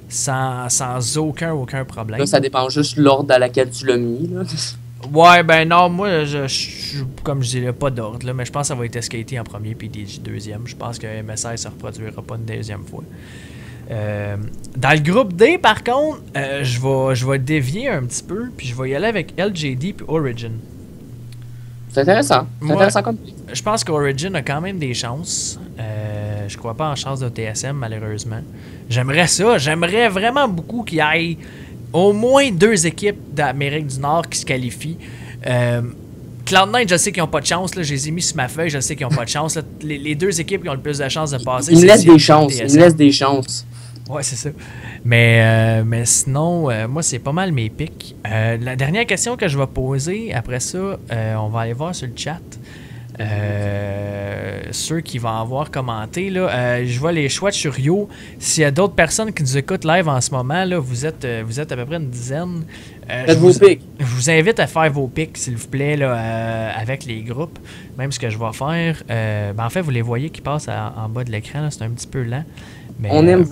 Speaker 1: sans aucun problème.
Speaker 3: Là, ça dépend juste de l'ordre à laquelle tu l'as mis. Là.
Speaker 1: Ouais, ben non, moi, comme je dirais pas d'ordre, là, mais je pense que ça va être SKT en premier puis DJ deuxième. Je pense que MSI ne se reproduira pas une deuxième fois. Dans le groupe D, par contre, je vais dévier un petit peu, puis je vais y aller avec LJD puis Origin.
Speaker 3: C'est intéressant. C'est intéressant comme.
Speaker 1: Je pense qu'Origin a quand même des chances. Je crois pas en chance de TSM, malheureusement. J'aimerais ça. J'aimerais vraiment beaucoup qu'il y ait au moins 2 équipes d'Amérique du Nord qui se qualifient. Cloud9, je sais qu'ils n'ont pas de chance. Là. Je les ai mis sur ma feuille. Je sais qu'ils n'ont pas de chance. Là. Les 2 équipes qui ont le plus de chances de passer.
Speaker 3: Ils me laissent des chances. Ils me laissent des chances.
Speaker 1: Ouais, c'est ça. Mais sinon, moi, c'est pas mal mes pics. La dernière question que je vais poser, après ça, on va aller voir sur le chat. Ceux qui vont avoir commenté, là, je vois les choix de Churio. S'il y a d'autres personnes qui nous écoutent live en ce moment, là, vous êtes à peu près une dizaine.
Speaker 3: Faites vos pics.
Speaker 1: Je vous invite à faire vos pics, s'il vous plaît, là, avec les groupes. Même ce que je vais faire. En fait, vous les voyez qui passent en bas de l'écran. C'est un petit peu lent. Mais,
Speaker 3: on aime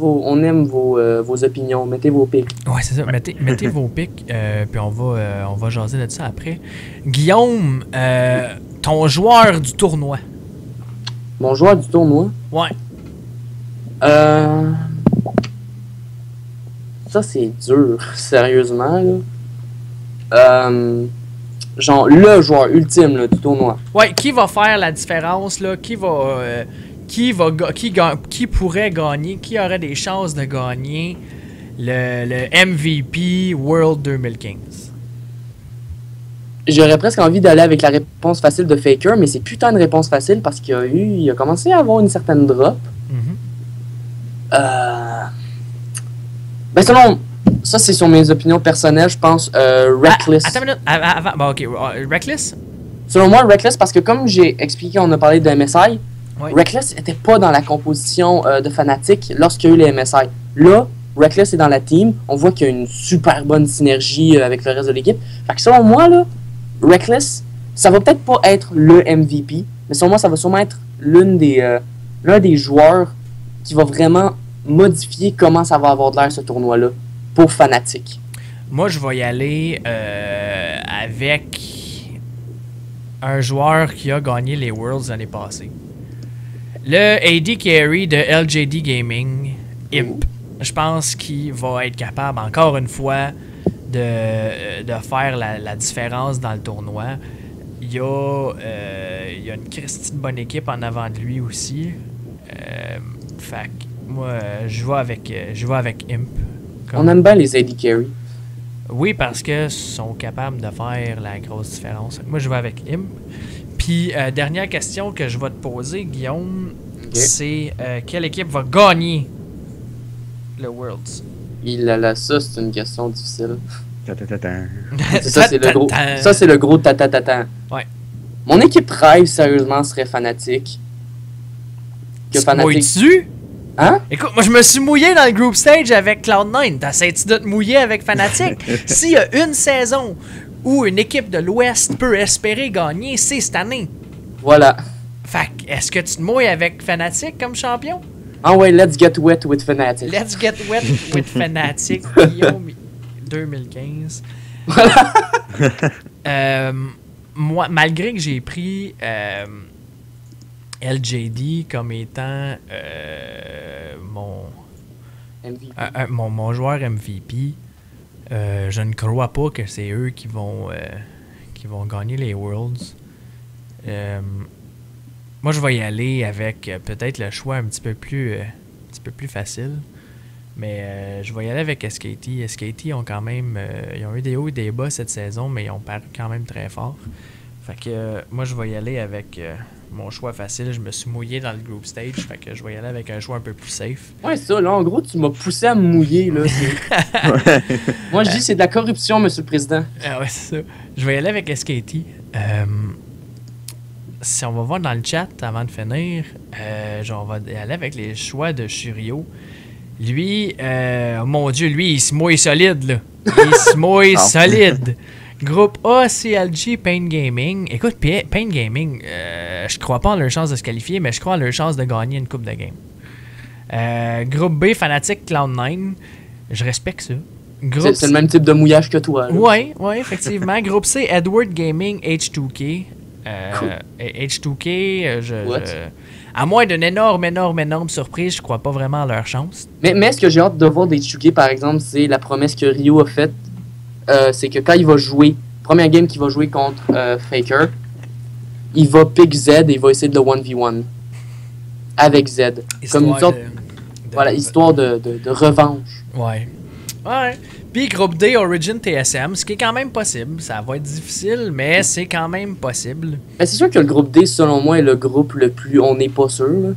Speaker 3: vos opinions. Mettez vos pics.
Speaker 1: Ouais, c'est ça. Mettez vos pics, puis on va jaser de ça après. Guillaume, ton joueur du tournoi.
Speaker 3: Mon joueur du tournoi?
Speaker 1: Ouais.
Speaker 3: Ça, c'est dur, sérieusement. Là. Genre, le joueur ultime là, du tournoi.
Speaker 1: Ouais, qui va faire la différence, là? Qui pourrait gagner? Qui aurait des chances de gagner le MVP World 2015?
Speaker 3: J'aurais presque envie d'aller avec la réponse facile de Faker, mais c'est putain de réponse facile parce qu'il a commencé à avoir une certaine drop. Ben selon... Ça, c'est sur mes opinions personnelles, je pense Reckless.
Speaker 1: Attends une minute. Avant, bon, ok. Reckless?
Speaker 3: Selon moi, Reckless, parce que comme j'ai expliqué, on a parlé de MSI,
Speaker 1: oui.
Speaker 3: Reckless n'était pas dans la composition de Fnatic lorsqu'il y a eu les MSI. Là, Reckless est dans la team. On voit qu'il y a une super bonne synergie avec le reste de l'équipe. Fait que selon moi, là, Reckless, ça va peut-être pas être le MVP, mais selon moi, ça va sûrement être l'un des joueurs qui va vraiment modifier comment ça va avoir de l'air ce tournoi-là pour Fnatic.
Speaker 1: Moi, je vais y aller avec un joueur qui a gagné les Worlds l'année passée. Le AD Carry de LJD Gaming, Imp. Je pense qu'il va être capable, encore une fois, de faire la différence dans le tournoi. Il y a une Christine bonne équipe en avant de lui aussi. Fait que moi, je vais avec Imp.
Speaker 3: On aime bien les AD Carry.
Speaker 1: Oui, parce qu'ils sont capables de faire la grosse différence. Moi, je vais avec Imp. Puis, dernière question que je vais te poser, Guillaume, c'est quelle équipe va gagner le Worlds?
Speaker 3: Ça, c'est une question difficile.
Speaker 2: Ça,
Speaker 3: c'est le gros tatatatan.
Speaker 1: Ouais.
Speaker 3: Mon équipe rêve, sérieusement, serait Fnatic.
Speaker 1: Dessus?
Speaker 3: Hein?
Speaker 1: Écoute, moi je me suis mouillé dans le group stage avec Cloud9. T'essaies-tu de te mouiller avec Fnatic? S'il y a une saison où une équipe de l'Ouest peut espérer gagner, c'est cette année.
Speaker 3: Voilà.
Speaker 1: Fait que, est-ce que tu te mouilles avec Fnatic comme champion?
Speaker 3: Ah ouais, let's get wet with Fnatic.
Speaker 1: Let's get wet with Fnatic, Guillaume 2015. Moi, malgré que j'ai pris LJD comme étant mon joueur MVP, je ne crois pas que c'est eux qui vont gagner les Worlds. Moi, je vais y aller avec peut-être le choix un petit peu plus facile. Mais je vais y aller avec SKT. SKT ont quand même ils ont eu des hauts et des bas cette saison, mais ils ont paru quand même très fort. Fait que moi, je vais y aller avec mon choix facile. Je me suis mouillé dans le group stage. Fait que je vais y aller avec un choix un peu plus safe.
Speaker 3: Ouais, ça, là, en gros, tu m'as poussé à me mouiller, là. Moi, je dis c'est de la corruption, monsieur le président.
Speaker 1: Ah ouais, c'est ça. Je vais y aller avec SKT. Si on va voir dans le chat avant de finir, on va aller avec les choix de Churio. Lui, mon Dieu, lui, il se mouille solide, là. Il se mouille solide. Groupe A, CLG, Pain Gaming. Écoute, Pain Gaming, je crois pas en leur chance de se qualifier, mais je crois en leur chance de gagner une coupe de game. Groupe B, Fnatic, Cloud9. Je respecte ça.
Speaker 3: C'est le même type de mouillage que toi.
Speaker 1: Oui, effectivement. Groupe C, Edward Gaming, H2K.
Speaker 3: Cool.
Speaker 1: H2K, À moins d'une énorme surprise, je crois pas vraiment à leur chance.
Speaker 3: Mais ce que j'ai hâte de voir des Chugué, par exemple, c'est la promesse que Ryo a faite. C'est que quand il va jouer, première game qu'il va jouer contre Faker, il va pick Z et il va essayer de le 1v1 avec Z. Comme une sorte, voilà, histoire de revanche.
Speaker 1: Ouais. Puis groupe D, Origin TSM, ce qui est quand même possible. Ça va être difficile, mais c'est quand même possible.
Speaker 3: Mais c'est sûr que le groupe D, selon moi, est le groupe le plus on n'est pas sûr. Là.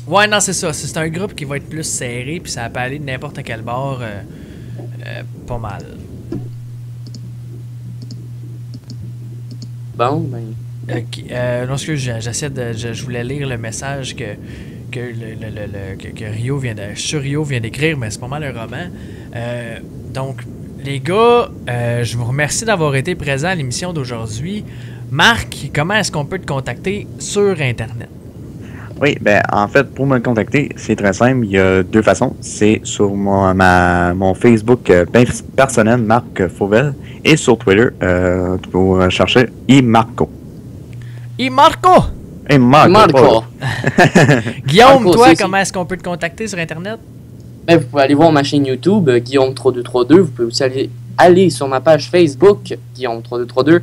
Speaker 1: Ouais, non, c'est ça. C'est un groupe qui va être plus serré, puis ça peut aller de n'importe quel bord pas mal.
Speaker 3: Bon, ben...
Speaker 1: Lorsque je voulais lire le message que Rio vient d'écrire, mais c'est pas mal un roman. Donc, les gars, je vous remercie d'avoir été présents à l'émission d'aujourd'hui. Marc, comment est-ce qu'on peut te contacter sur Internet?
Speaker 2: Oui, ben en fait, pour me contacter, c'est très simple. Il y a deux façons. C'est sur mon Facebook personnel, Marc Fauvel, et sur Twitter, tu peux chercher iMarco.
Speaker 1: iMarco!
Speaker 2: Marco.
Speaker 1: Guillaume,
Speaker 3: Marco,
Speaker 1: toi, comment est-ce qu'on peut te contacter sur Internet?
Speaker 3: Ben, vous pouvez aller voir ma chaîne YouTube, Guillaume3232. Vous pouvez aussi aller sur ma page Facebook, Guillaume3232.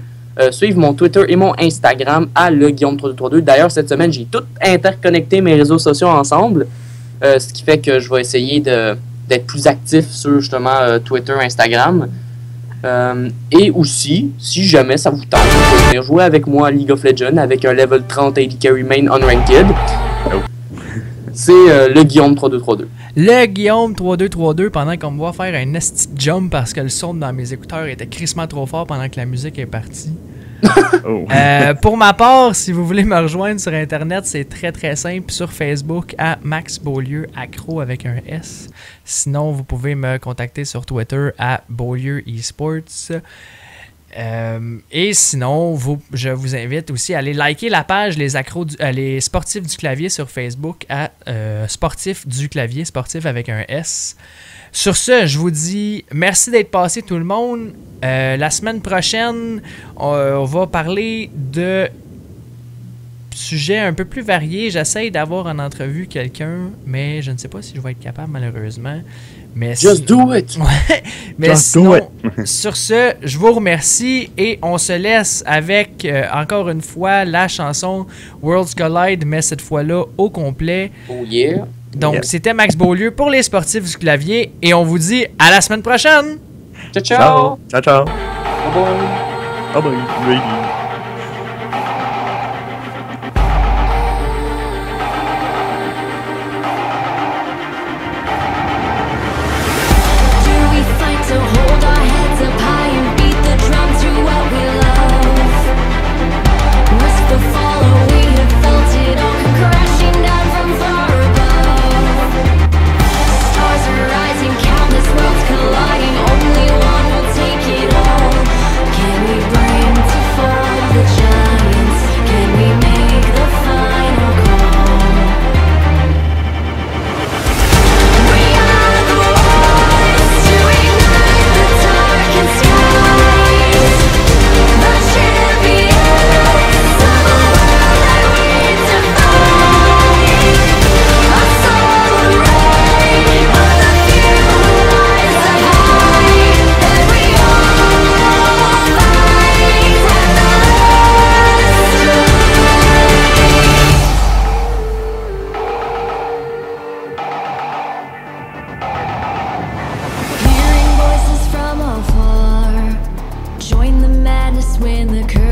Speaker 3: Suivre mon Twitter et mon Instagram à le Guillaume3232. D'ailleurs, cette semaine, j'ai tout interconnecté mes réseaux sociaux ensemble. Ce qui fait que je vais essayer d'être plus actif sur justement Twitter, Instagram. Et aussi, si jamais ça vous tente, vous pouvez venir jouer avec moi à League of Legends avec un level 30 AD Carry Main Unranked. C'est le Guillaume 3232.
Speaker 1: Le Guillaume 3232 pendant qu'on me voit faire un esti jump parce que le son dans mes écouteurs était crissement trop fort pendant que la musique est partie. Pour ma part, si vous voulez me rejoindre sur Internet, c'est très très simple. Sur Facebook, à Max Beaulieu Accro avec un S. Sinon, vous pouvez me contacter sur Twitter à Beaulieu Esports. Et sinon, je vous invite aussi à aller liker la page les sportifs du clavier sur Facebook à sportifs du clavier, sportif avec un S. Sur ce, je vous dis merci d'être passé tout le monde. La semaine prochaine, on va parler de sujets un peu plus variés. J'essaye d'avoir en entrevue quelqu'un, mais je ne sais pas si je vais être capable malheureusement. Mais
Speaker 3: Just do it!
Speaker 1: Ouais, mais
Speaker 2: Just
Speaker 1: sinon,
Speaker 2: do it.
Speaker 1: sur ce, je vous remercie et on se laisse avec, encore une fois, la chanson Worlds Collide, mais cette fois-là au complet.
Speaker 3: Oh yeah!
Speaker 1: Donc,
Speaker 2: Yeah.
Speaker 1: c'était Max Beaulieu pour les sportifs du clavier et on vous dit à la semaine prochaine!
Speaker 3: Ciao, ciao!
Speaker 2: Ciao, ciao.
Speaker 3: Bye bye!
Speaker 2: Bye bye.
Speaker 4: When the curve